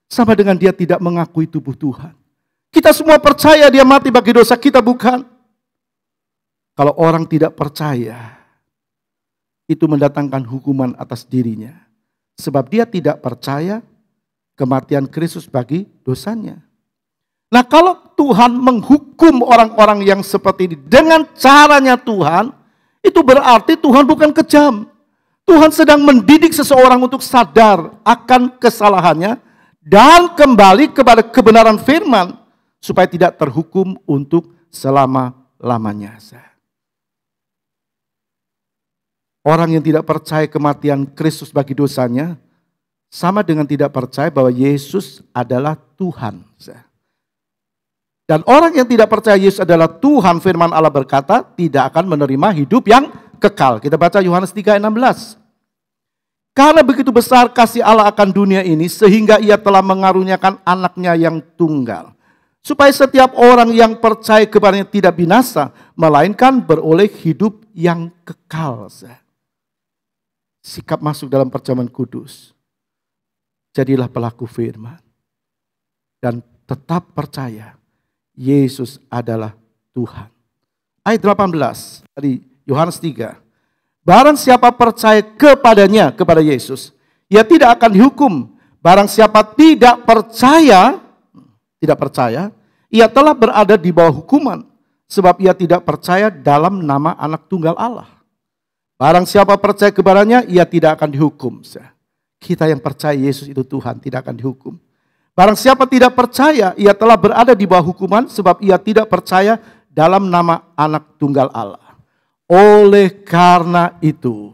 sama dengan dia tidak mengakui tubuh Tuhan. Kita semua percaya dia mati bagi dosa kita, bukan? Kalau orang tidak percaya, itu mendatangkan hukuman atas dirinya. Sebab dia tidak percaya kematian Kristus bagi dosanya. Nah, kalau Tuhan menghukum orang-orang yang seperti ini dengan caranya Tuhan, itu berarti Tuhan bukan kejam. Tuhan sedang mendidik seseorang untuk sadar akan kesalahannya dan kembali kepada kebenaran firman supaya tidak terhukum untuk selama-lamanya. Orang yang tidak percaya kematian Kristus bagi dosanya, sama dengan tidak percaya bahwa Yesus adalah Tuhan. Dan orang yang tidak percaya Yesus adalah Tuhan, firman Allah berkata, tidak akan menerima hidup yang kekal. Kita baca Yohanes 3:16. Karena begitu besar kasih Allah akan dunia ini, sehingga ia telah mengaruniakan anaknya yang tunggal. Supaya setiap orang yang percaya kepadanya tidak binasa, melainkan beroleh hidup yang kekal. Sikap masuk dalam perjamuan kudus. Jadilah pelaku firman. Dan tetap percaya Yesus adalah Tuhan. Ayat 18 dari Yohanes 3. Barang siapa percaya kepadanya, kepada Yesus, ia tidak akan dihukum. Barang siapa tidak percaya, ia telah berada di bawah hukuman. Sebab ia tidak percaya dalam nama anak tunggal Allah. Barang siapa percaya kepadanya, ia tidak akan dihukum. Kita yang percaya Yesus itu Tuhan tidak akan dihukum. Barang siapa tidak percaya, ia telah berada di bawah hukuman sebab ia tidak percaya dalam nama anak tunggal Allah. Oleh karena itu,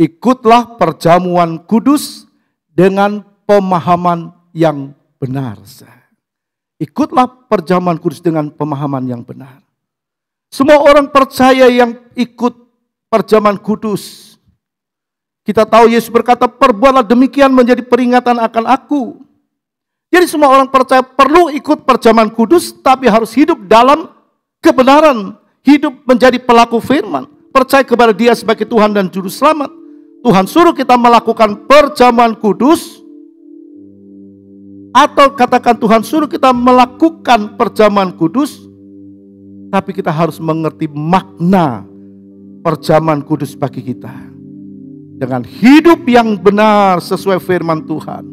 ikutlah perjamuan kudus dengan pemahaman yang benar. Ikutlah perjamuan kudus dengan pemahaman yang benar. Semua orang percaya yang ikut perjamuan kudus, kita tahu Yesus berkata, perbuatlah demikian menjadi peringatan akan aku. Jadi semua orang percaya perlu ikut perjamuan kudus, tapi harus hidup dalam kebenaran. Hidup menjadi pelaku firman. Percaya kepada Dia sebagai Tuhan dan Juru Selamat. Tuhan suruh kita melakukan perjamuan kudus. Atau katakan Tuhan suruh kita melakukan perjamuan kudus. Tapi kita harus mengerti makna perjamuan kudus bagi kita. Dengan hidup yang benar sesuai firman Tuhan,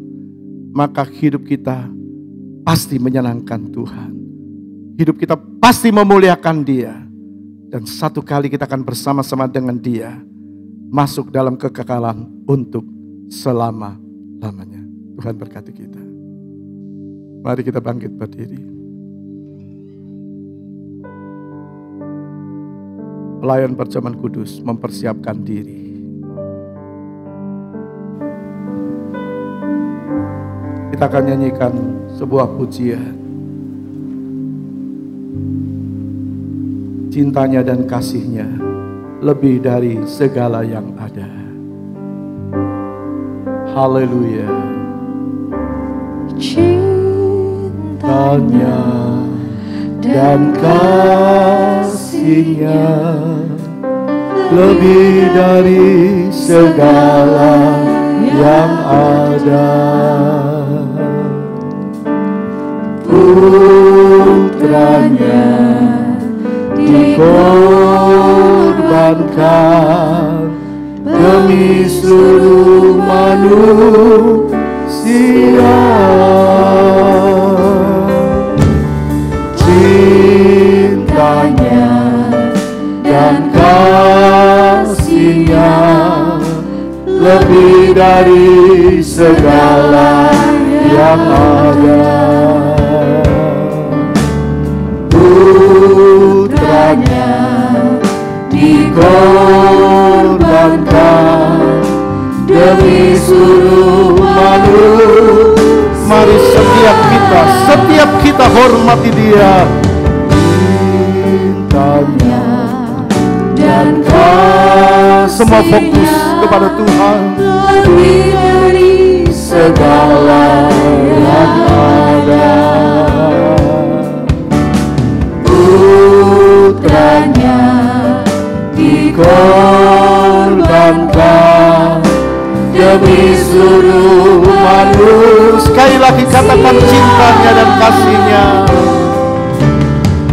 maka hidup kita pasti menyenangkan Tuhan. Hidup kita pasti memuliakan Dia. Dan satu kali kita akan bersama-sama dengan Dia masuk dalam kekekalan untuk selama-lamanya. Tuhan berkati kita. Mari kita bangkit berdiri. Pelayan perjamuan kudus mempersiapkan diri. Kita akan nyanyikan sebuah pujian. Cintanya dan kasihnya lebih dari segala yang ada. Haleluya. Cintanya dan kasihnya lebih dari segala yang ada. Putranya dikorbankan demi seluruh manusia. Cintanya dan kasihnya lebih dari segala yang ada. Putranya dikorbankan demi seluruh manusia. Mari setiap kita hormati Dia. Cintanya dan kasihnya semua fokus kepada Tuhan lebih dari segala yang ada. Putranya dikorbankan demi seluruh manusia. Sekali lagi katakan cintanya dan kasihnya.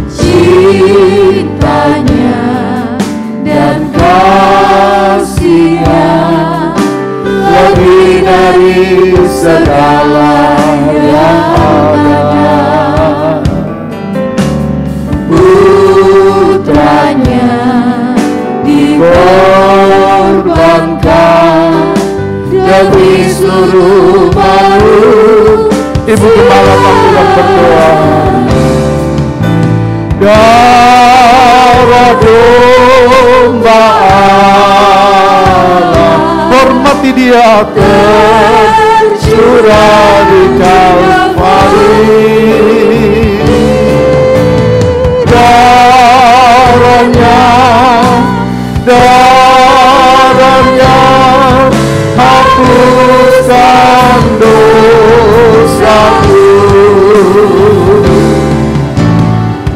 Cintanya dan kasihnya lebih dari segala yang ada. Putranya dikorbankan demi seluruh manusia. Ibu Gembala kami berdoa. darah domba Allah, hormati dia tercurah di Kalvari. Darahnya hapuskan dosaku.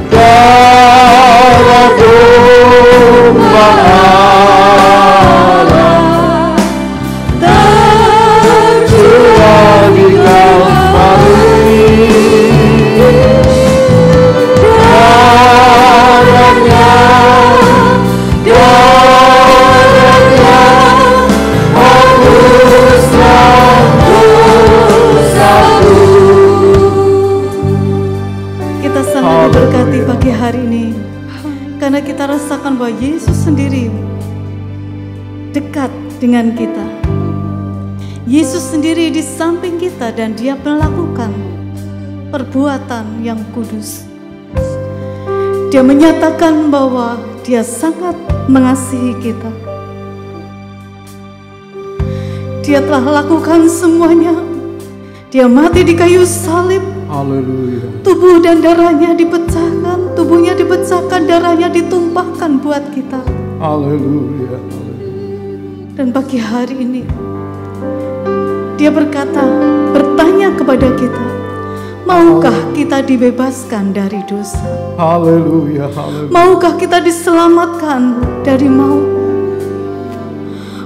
Darah domba Allah tercurah di Kalvari. Kita sangat diberkati pagi hari ini karena kita rasakan bahwa Yesus sendiri dekat dengan kita. Yesus sendiri di samping kita dan dia melakukan perbuatan yang kudus. Dia menyatakan bahwa dia sangat mengasihi kita. Dia telah lakukan semuanya. Dia mati di kayu salib. Haleluya. Tubuh dan darahnya dipecahkan, tubuhnya dipecahkan, darahnya ditumpahkan buat kita. Haleluya. Dan pagi hari ini dia berkata, bertanya kepada kita, maukah kita dibebaskan dari dosa? Haleluya. Haleluya. Maukah kita diselamatkan dari maut?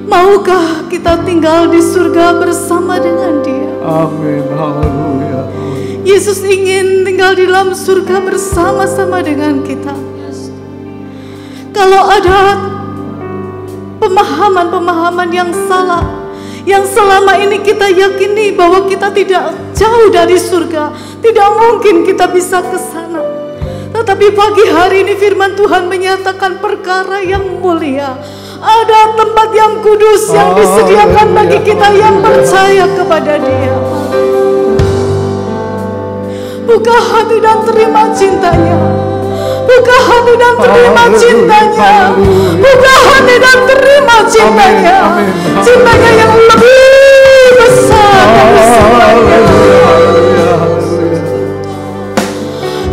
Maukah kita tinggal di surga bersama dengan dia? Amin. Haleluya. Yesus ingin tinggal di dalam surga bersama-sama dengan kita. Kalau ada pemahaman-pemahaman yang salah, yang selama ini kita yakini bahwa kita tidak jauh dari surga, tidak mungkin kita bisa ke sana. Tetapi pagi hari ini firman Tuhan menyatakan perkara yang mulia. Ada tempat yang kudus yang disediakan bagi kita yang percaya kepada dia. Buka hati dan terima cintanya. Buka hati dan terima cintanya. Buka hati dan terima cintanya. Cintanya yang lebih besar dari semuanya.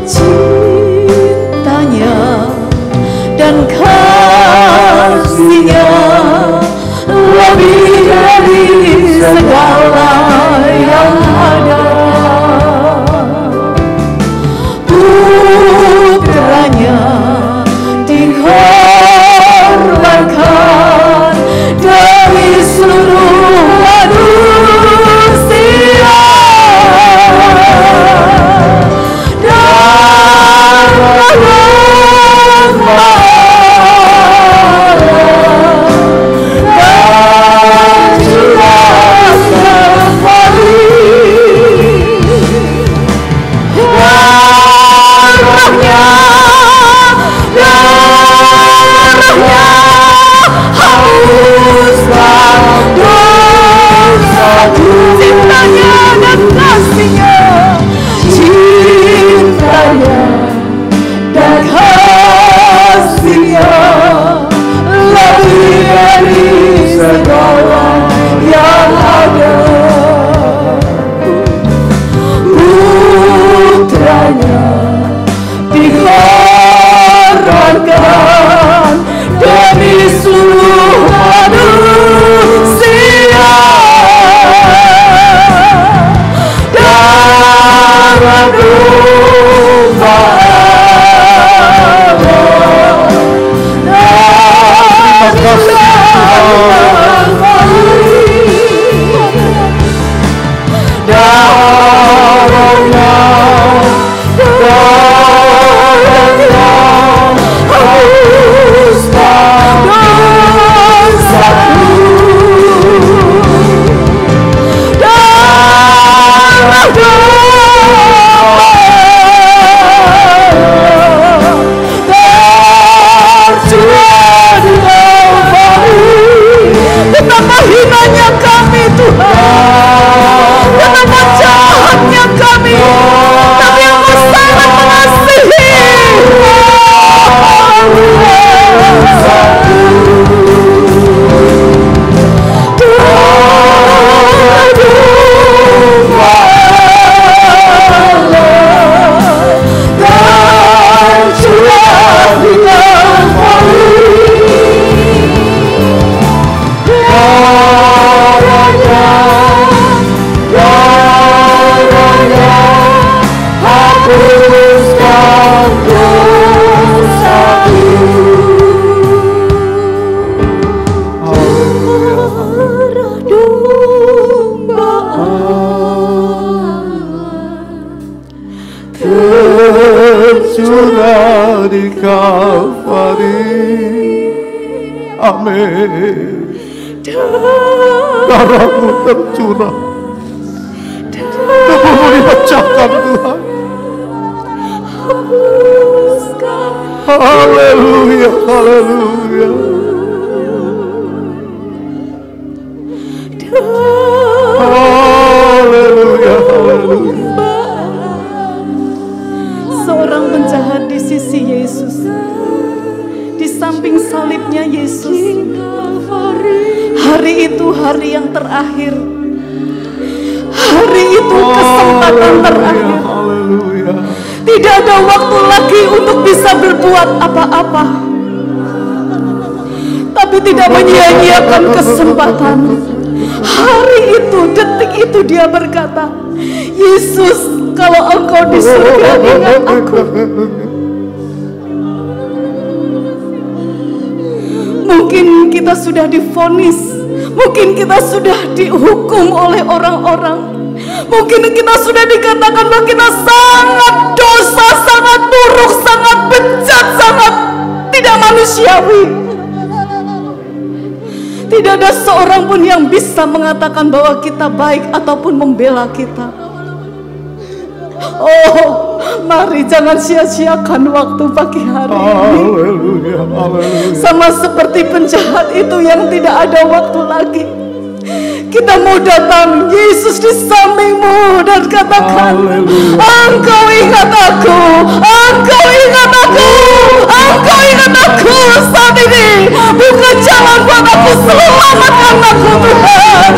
Cintanya dan kasihnya lebih dari segala yang ada. Putranya dikorbankan dari seluruh manusia. Dan Amin. Darah-Mu tercurah, tubuh-Mu dipecahkan Tuhan. Haleluya, haleluya. Haleluya, haleluya. Seorang penjahat di sisi Yesus, di samping salibnya Yesus. Hari itu hari yang terakhir. Hari itu kesempatan terakhir. Haleluya. Tidak ada waktu lagi untuk bisa berbuat apa-apa, tapi tidak menyia-nyiakan kesempatan. Hari itu, detik itu dia berkata, Yesus, kalau Engkau di surga, ingat aku. Mungkin kita sudah divonis, mungkin kita sudah dihukum oleh orang-orang, mungkin kita sudah dikatakan bahwa kita sangat dosa, sangat buruk, sangat bejat, sangat tidak manusiawi. Tidak ada seorang pun yang bisa mengatakan bahwa kita baik ataupun membela kita. Oh, mari jangan sia-siakan waktu pagi hari ini. Haleluya, haleluya. Sama seperti penjahat itu yang tidak ada waktu lagi. Kita mau datang Yesus di sampingmu dan katakan, Engkau ingat aku, Engkau ingat aku, Engkau ingat aku saat ini. Buka jalan buat aku, selamatkan aku Tuhan.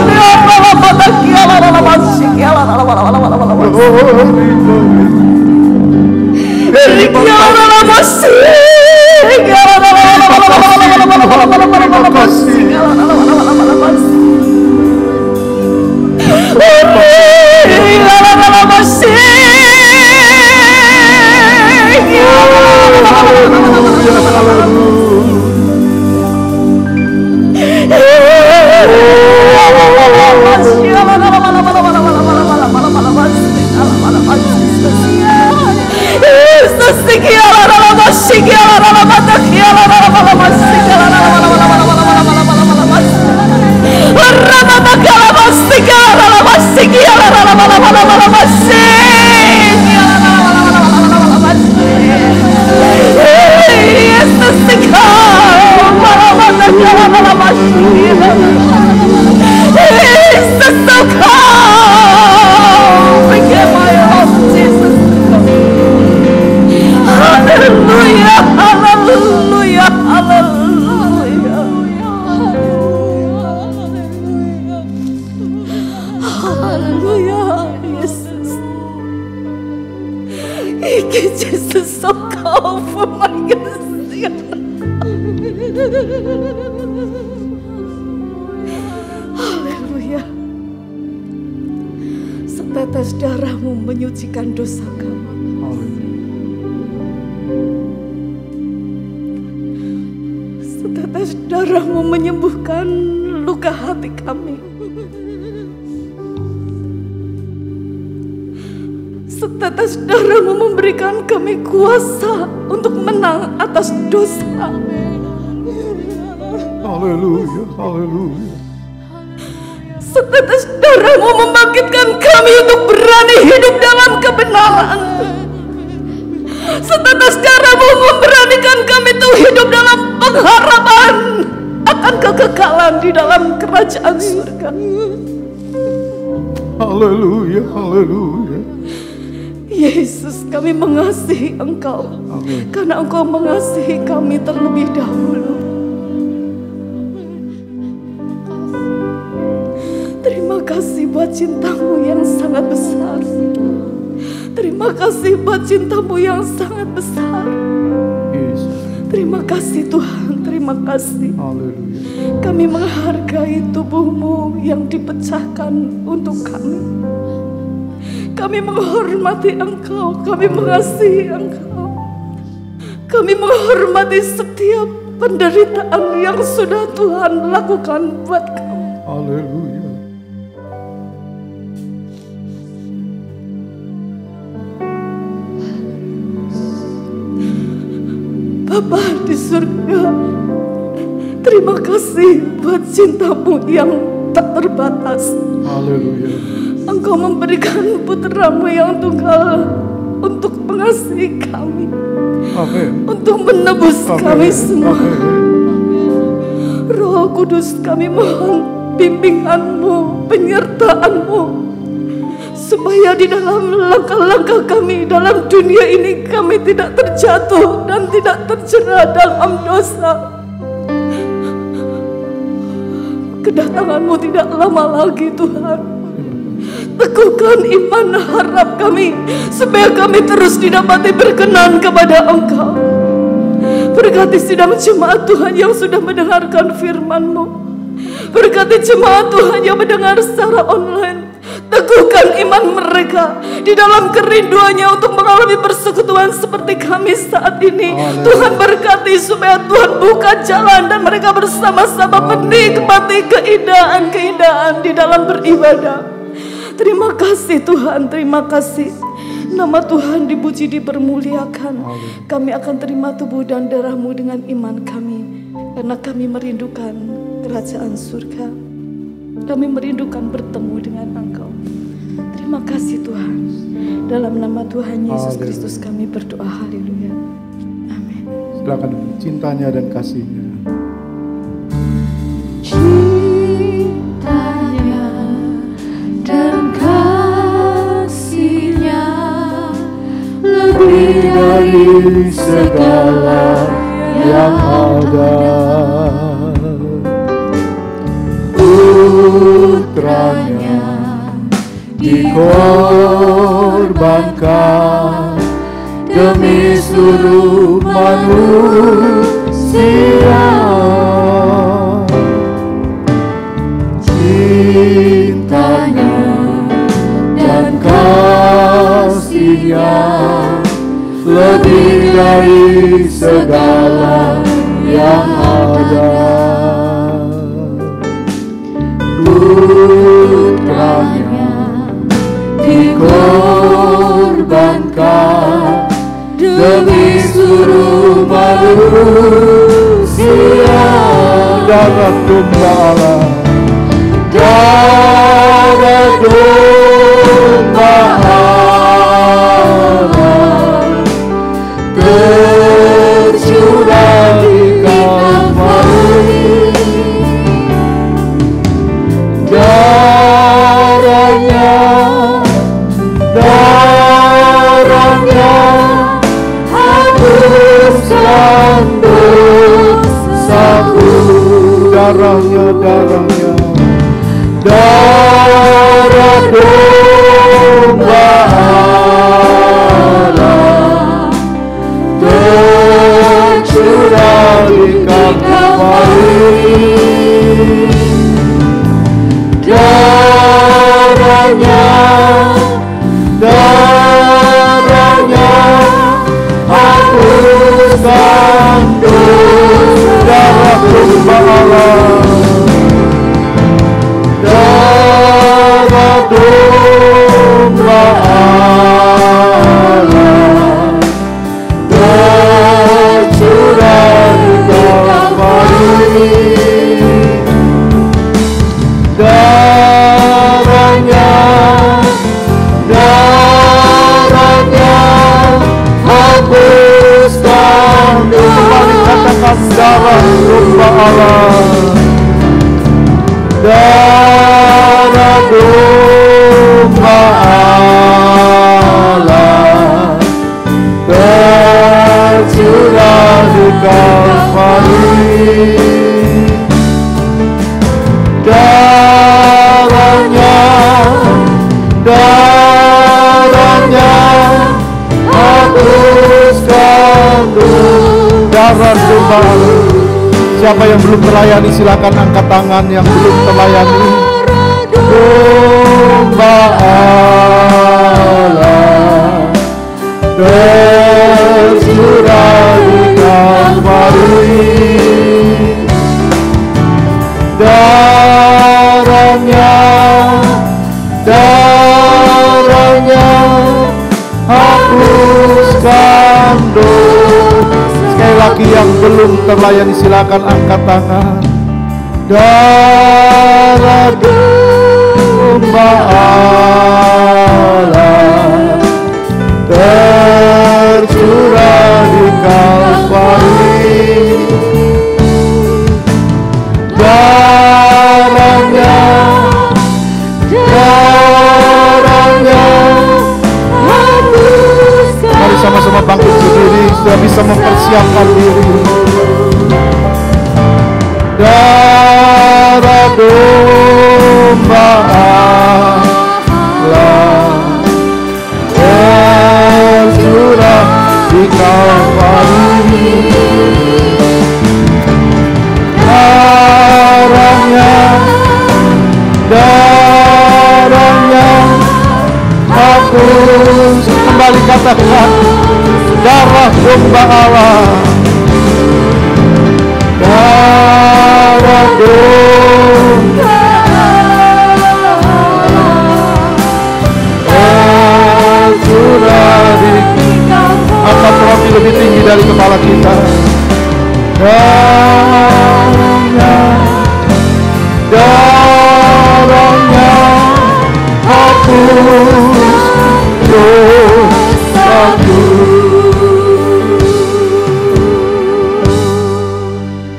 Haleluya. Setetes darah-Mu menyucikan dosa kami. Setetes darah-Mu menyembuhkan luka hati kami. Setetes darah-Mu memberikan kami kuasa untuk menang atas dosa. Haleluya, haleluya. Setetes darah-Mu membangkitkan kami untuk berani hidup dalam kebenaran. Setetes darah-Mu memberanikan kami untuk hidup dalam pengharapan akan kekekalan di dalam kerajaan surga. Haleluya, haleluya. Yesus, kami mengasihi Engkau. Amin. Karena Engkau mengasihi kami terlebih dahulu. Terima kasih buat cinta-Mu yang sangat besar. Terima kasih buat cinta-Mu yang sangat besar. Yesus. Terima kasih Tuhan, terima kasih. Haleluya. Kami menghargai tubuh-Mu yang dipecahkan untuk kami. Kami menghormati Engkau, kami mengasihi Engkau. Kami menghormati setiap penderitaan yang sudah Tuhan lakukan buat kami. Haleluya. Bapa di surga, Terima kasih buat cinta-Mu yang tak terbatas. Haleluya. Engkau memberikan putra-Mu yang tunggal untuk mengasihi kami. Amin. Untuk menebus kami semua. Amin. Roh Kudus, kami mohon bimbingan-Mu, penyertaan-Mu, supaya di dalam langkah-langkah kami dalam dunia ini kami tidak terjatuh dan tidak terjerat dalam dosa. Kedatangan-Mu tidak lama lagi, Tuhan. Teguhkan iman harap kami, supaya kami terus didapati berkenan kepada Engkau. Berkati sidang jemaat Tuhan yang sudah mendengarkan firman-Mu. Berkati jemaat Tuhan yang mendengar secara online. Teguhkan iman mereka di dalam kerinduannya untuk mengalami persekutuan seperti kami saat ini. Tuhan berkati supaya Tuhan buka jalan dan mereka bersama-sama menikmati keindahan-keindahan di dalam beribadah. Terima kasih Tuhan, terima kasih. Nama Tuhan dipuji, dipermuliakan. Kami akan terima tubuh dan darah-Mu dengan iman kami, karena kami merindukan kerajaan surga. Kami merindukan bertemu dengan Engkau. Terima kasih Tuhan. Dalam nama Tuhan Yesus Kristus kami berdoa. Haleluya. Amin. Silakan cintanya dan kasihnya. Cintanya dan kasihnya lebih dari segala yang ada. Putranya dikorbankan demi seluruh manusia. Cintanya dan kasihnya lebih dari segala yang ada. Putranya dikorbankan demi seluruh manusia. Darah domba Allah, darah domba Allah tercurah di Kalvari. Darahnya hapuskan dosaku. darahnya Darah domba Allah tercurah di Kalvari. Darahnya hapuskan dosa. darah domba Allah, Darah domba Allah tercurah di Kalvari. Darahnya hapuskan dosa. katakan darah domba Allah, Darah domba Allah tercurah di Kalvari. Darahnya hapuskan dosa. darah domba Allah. Siapa yang belum melayani silakan angkat tangan yang belum melayani. Domba Allah tercurah di Kalvari. Darahnya hapuskan dosa. Sekali lagi yang belum terlayani silakan angkat tangan. Darah domba Allah tercurah di Kalvari. Darahnya mari sama-sama bangkit berdiri, sudah bisa mempersiapkan diri. Darah domba Allah tercurah di Kalvari. Darahnya hapus. Kembali katakan, darah domba Allah, darah domba tercurah di angkat roti lebih tinggi dari kepala kita. Darahnya hapus dosaku.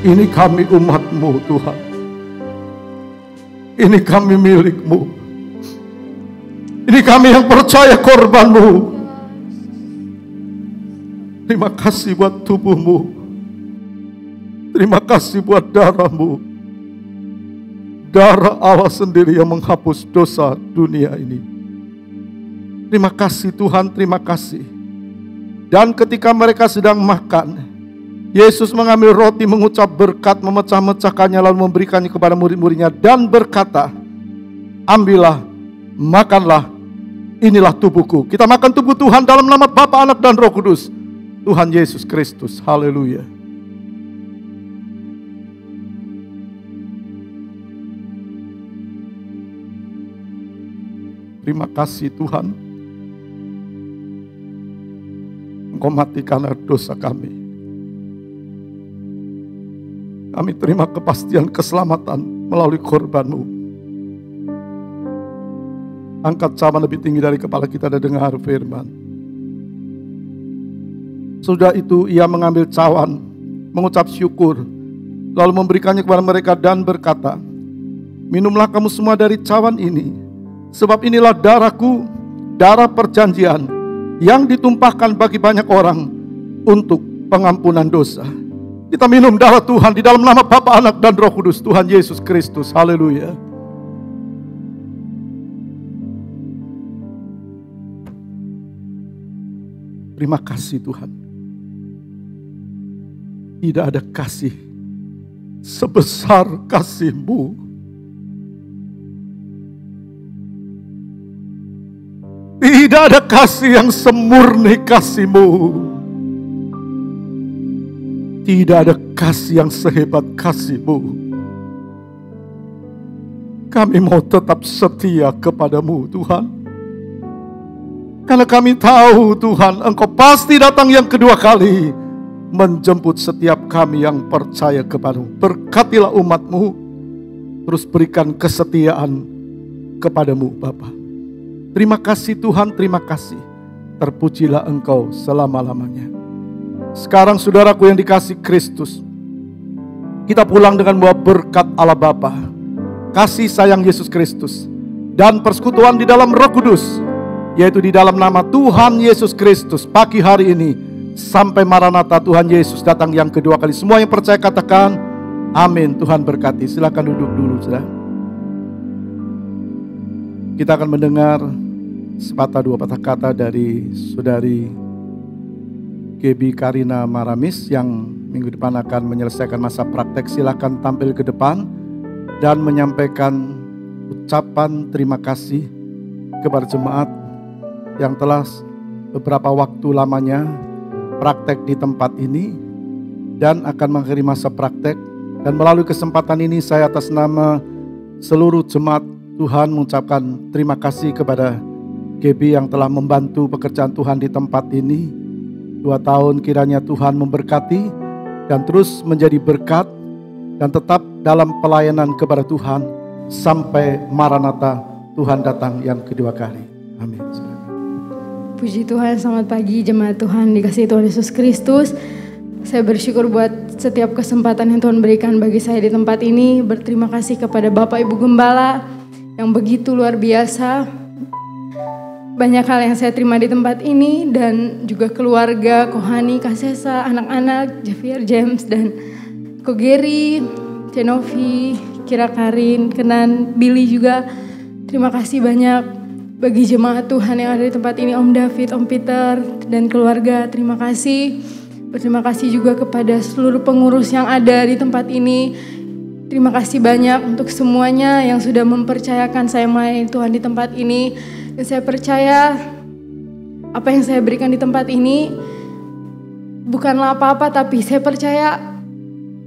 Ini kami umat-Mu Tuhan. Ini kami milik-Mu. Ini kami yang percaya korban-Mu. Terima kasih buat tubuh-Mu. Terima kasih buat darah-Mu. Darah Allah sendiri yang menghapus dosa dunia ini. Terima kasih Tuhan, terima kasih. Dan ketika mereka sedang makan, Yesus mengambil roti, mengucap berkat, memecah-mecahkannya, lalu memberikannya kepada murid-muridnya dan berkata, ambillah, makanlah, inilah tubuhku. Kita makan tubuh Tuhan dalam nama Bapa, Anak, dan Roh Kudus. Tuhan Yesus Kristus, haleluya. Terima kasih Tuhan, Engkau mati karena dosa kami. Kami terima kepastian keselamatan melalui korban-Mu. Angkat cawan lebih tinggi dari kepala kita dan dengar firman. Sudah itu ia mengambil cawan, mengucap syukur, lalu memberikannya kepada mereka dan berkata, minumlah kamu semua dari cawan ini, sebab inilah darahku, darah perjanjian yang ditumpahkan bagi banyak orang untuk pengampunan dosa. Kita minum darah Tuhan di dalam nama Bapa, Anak, dan Roh Kudus, Tuhan Yesus Kristus. Haleluya. Terima kasih Tuhan. Tidak ada kasih sebesar kasih-Mu. Tidak ada kasih yang semurni kasih-Mu. Tidak ada kasih yang sehebat kasih-Mu. Kami mau tetap setia kepada-Mu Tuhan. Karena kami tahu Tuhan, Engkau pasti datang yang kedua kali, menjemput setiap kami yang percaya kepada-Mu. Berkatilah umat-Mu, terus berikan kesetiaan kepada-Mu Bapa. Terima kasih Tuhan, terima kasih. Terpujilah Engkau selama-lamanya. Sekarang saudaraku yang dikasih Kristus, kita pulang dengan bawa berkat Allah Bapa, kasih sayang Yesus Kristus, dan persekutuan di dalam Roh Kudus, yaitu di dalam nama Tuhan Yesus Kristus pagi hari ini, sampai Maranatha Tuhan Yesus datang yang kedua kali. Semua yang percaya katakan amin. Tuhan berkati. Silakan duduk dulu saudara. Kita akan mendengar sepatah dua patah kata dari saudari Gebi Karina Maramis yang minggu depan akan menyelesaikan masa praktek. Silakan tampil ke depan dan menyampaikan ucapan terima kasih kepada jemaat yang telah beberapa waktu lamanya praktek di tempat ini dan akan mengakhiri masa praktek. Dan melalui kesempatan ini saya atas nama seluruh jemaat Tuhan mengucapkan terima kasih kepada Gebi yang telah membantu pekerjaan Tuhan di tempat ini. 2 tahun kiranya Tuhan memberkati dan terus menjadi berkat dan tetap dalam pelayanan kepada Tuhan sampai Maranatha, Tuhan datang yang kedua kali. Amin. Puji Tuhan, selamat pagi jemaat Tuhan dikasihi Tuhan Yesus Kristus. Saya bersyukur buat setiap kesempatan yang Tuhan berikan bagi saya di tempat ini. Berterima kasih kepada Bapak Ibu Gembala yang begitu luar biasa. Banyak hal yang saya terima di tempat ini dan juga keluarga, Kohani, Kasesa, anak-anak, Javier, James, dan Ko Geri, Cenovi, Kira Karin, Kenan, Billy juga. Terima kasih banyak bagi jemaat Tuhan yang ada di tempat ini, Om David, Om Peter, dan keluarga. Terima kasih. Berterima kasih juga kepada seluruh pengurus yang ada di tempat ini. Terima kasih banyak untuk semuanya yang sudah mempercayakan saya melayani Tuhan di tempat ini. Dan saya percaya apa yang saya berikan di tempat ini bukanlah apa-apa, tapi saya percaya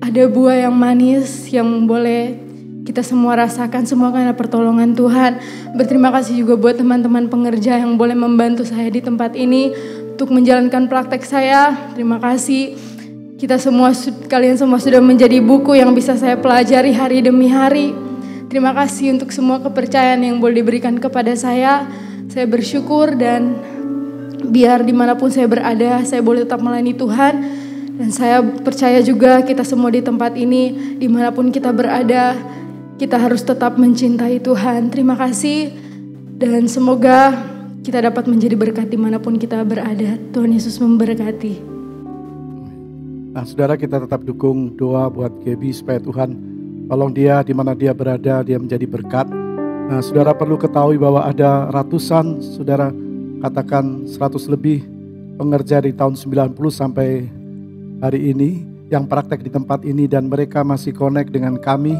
ada buah yang manis yang boleh kita semua rasakan, semua karena pertolongan Tuhan. Berterima kasih juga buat teman-teman pengerja yang boleh membantu saya di tempat ini untuk menjalankan praktek saya. Terima kasih. Kalian semua sudah menjadi buku yang bisa saya pelajari hari demi hari. Terima kasih untuk semua kepercayaan yang boleh diberikan kepada saya. Saya bersyukur dan biar dimanapun saya berada, saya boleh tetap melayani Tuhan. Dan saya percaya juga kita semua di tempat ini, dimanapun kita berada, kita harus tetap mencintai Tuhan. Terima kasih dan semoga kita dapat menjadi berkat dimanapun kita berada. Tuhan Yesus memberkati. Nah, saudara, kita tetap dukung doa buat Gaby supaya Tuhan tolong dia di mana dia berada, dia menjadi berkat. Nah, saudara perlu ketahui bahwa ada ratusan, saudara katakan 100 lebih pengerja di tahun 90 sampai hari ini yang praktek di tempat ini dan mereka masih connect dengan kami,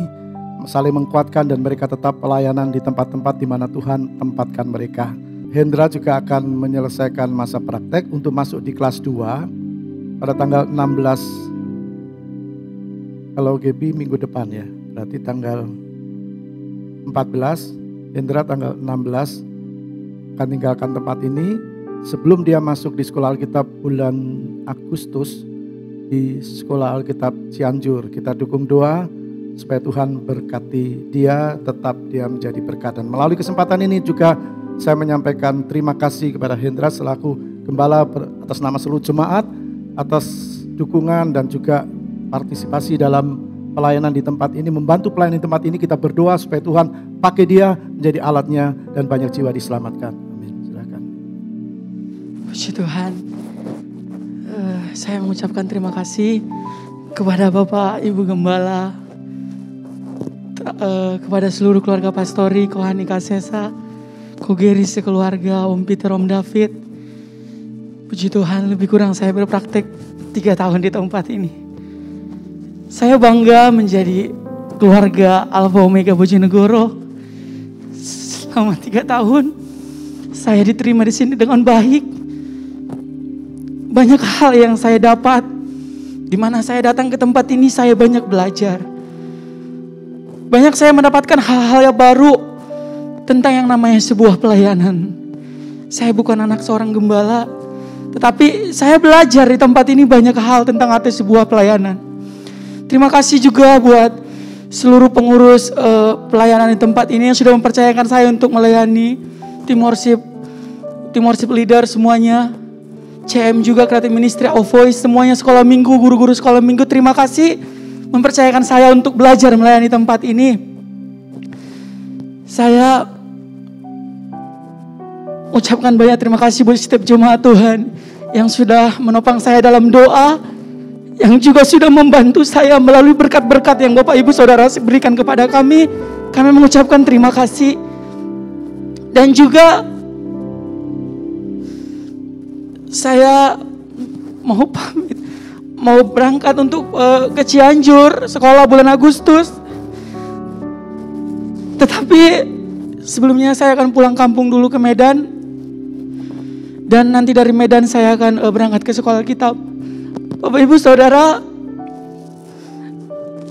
saling menguatkan dan mereka tetap pelayanan di tempat-tempat di mana Tuhan tempatkan mereka. Hendra juga akan menyelesaikan masa praktek untuk masuk di kelas 2 pada tanggal 16. Kalau Gaby minggu depan ya, berarti tanggal 14, Hendra tanggal 16 akan tinggalkan tempat ini sebelum dia masuk di sekolah Alkitab bulan Agustus di sekolah Alkitab Cianjur. Kita dukung doa supaya Tuhan berkati dia, tetap dia menjadi berkat. Dan melalui kesempatan ini juga saya menyampaikan terima kasih kepada Hendra selaku gembala atas nama seluruh jemaat, atas dukungan dan juga partisipasi dalam pelayanan di tempat ini, membantu pelayanan di tempat ini. Kita berdoa supaya Tuhan pakai dia menjadi alatnya dan banyak jiwa diselamatkan. Amin. Silakan. Puji Tuhan. Saya mengucapkan terima kasih kepada Bapak Ibu Gembala, kepada seluruh keluarga pastori, Kohani, Kasesa, Ko Geri sekeluarga, Om Peter, Om David. Puji Tuhan, lebih kurang saya berpraktek 3 tahun di tempat ini. Saya bangga menjadi keluarga Alpha Omega Bojonegoro. Selama 3 tahun saya diterima di sini dengan baik. Banyak hal yang saya dapat. Di mana saya datang ke tempat ini saya banyak belajar. Banyak saya mendapatkan hal-hal yang baru tentang yang namanya sebuah pelayanan. Saya bukan anak seorang gembala, tetapi saya belajar di tempat ini banyak hal tentang arti sebuah pelayanan. Terima kasih juga buat seluruh pengurus pelayanan di tempat ini yang sudah mempercayakan saya untuk melayani, tim worship leader semuanya, CM juga, Creative Ministry of Voice, semuanya sekolah minggu, guru-guru sekolah minggu. Terima kasih mempercayakan saya untuk belajar melayani tempat ini. Saya ucapkan banyak terima kasih buat setiap jemaat Tuhan yang sudah menopang saya dalam doa, yang juga sudah membantu saya melalui berkat-berkat yang Bapak Ibu Saudara berikan kepada kami. Kami mengucapkan terima kasih. Dan juga saya mau pamit, mau berangkat untuk ke Cianjur sekolah bulan Agustus. Tetapi sebelumnya saya akan pulang kampung dulu ke Medan. Dan nanti dari Medan saya akan berangkat ke sekolah Alkitab. Bapak Ibu Saudara,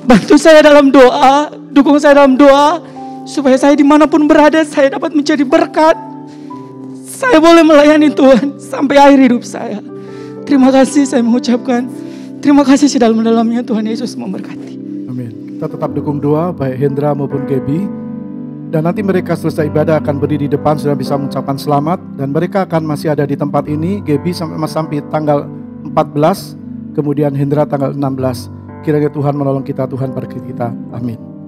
bantu saya dalam doa, dukung saya dalam doa, supaya saya dimanapun berada saya dapat menjadi berkat. Saya boleh melayani Tuhan sampai akhir hidup saya. Terima kasih saya mengucapkan. Terima kasih sedalam-dalamnya, Tuhan Yesus memberkati. Amin. Kita tetap dukung doa baik Hendra maupun Gaby. Dan nanti mereka selesai ibadah akan berdiri di depan, sudah bisa mengucapkan selamat. Dan mereka akan masih ada di tempat ini, Gaby sampai tanggal 14, kemudian Hendra tanggal 16. Kiranya Tuhan menolong kita, Tuhan berkati kita. Amin.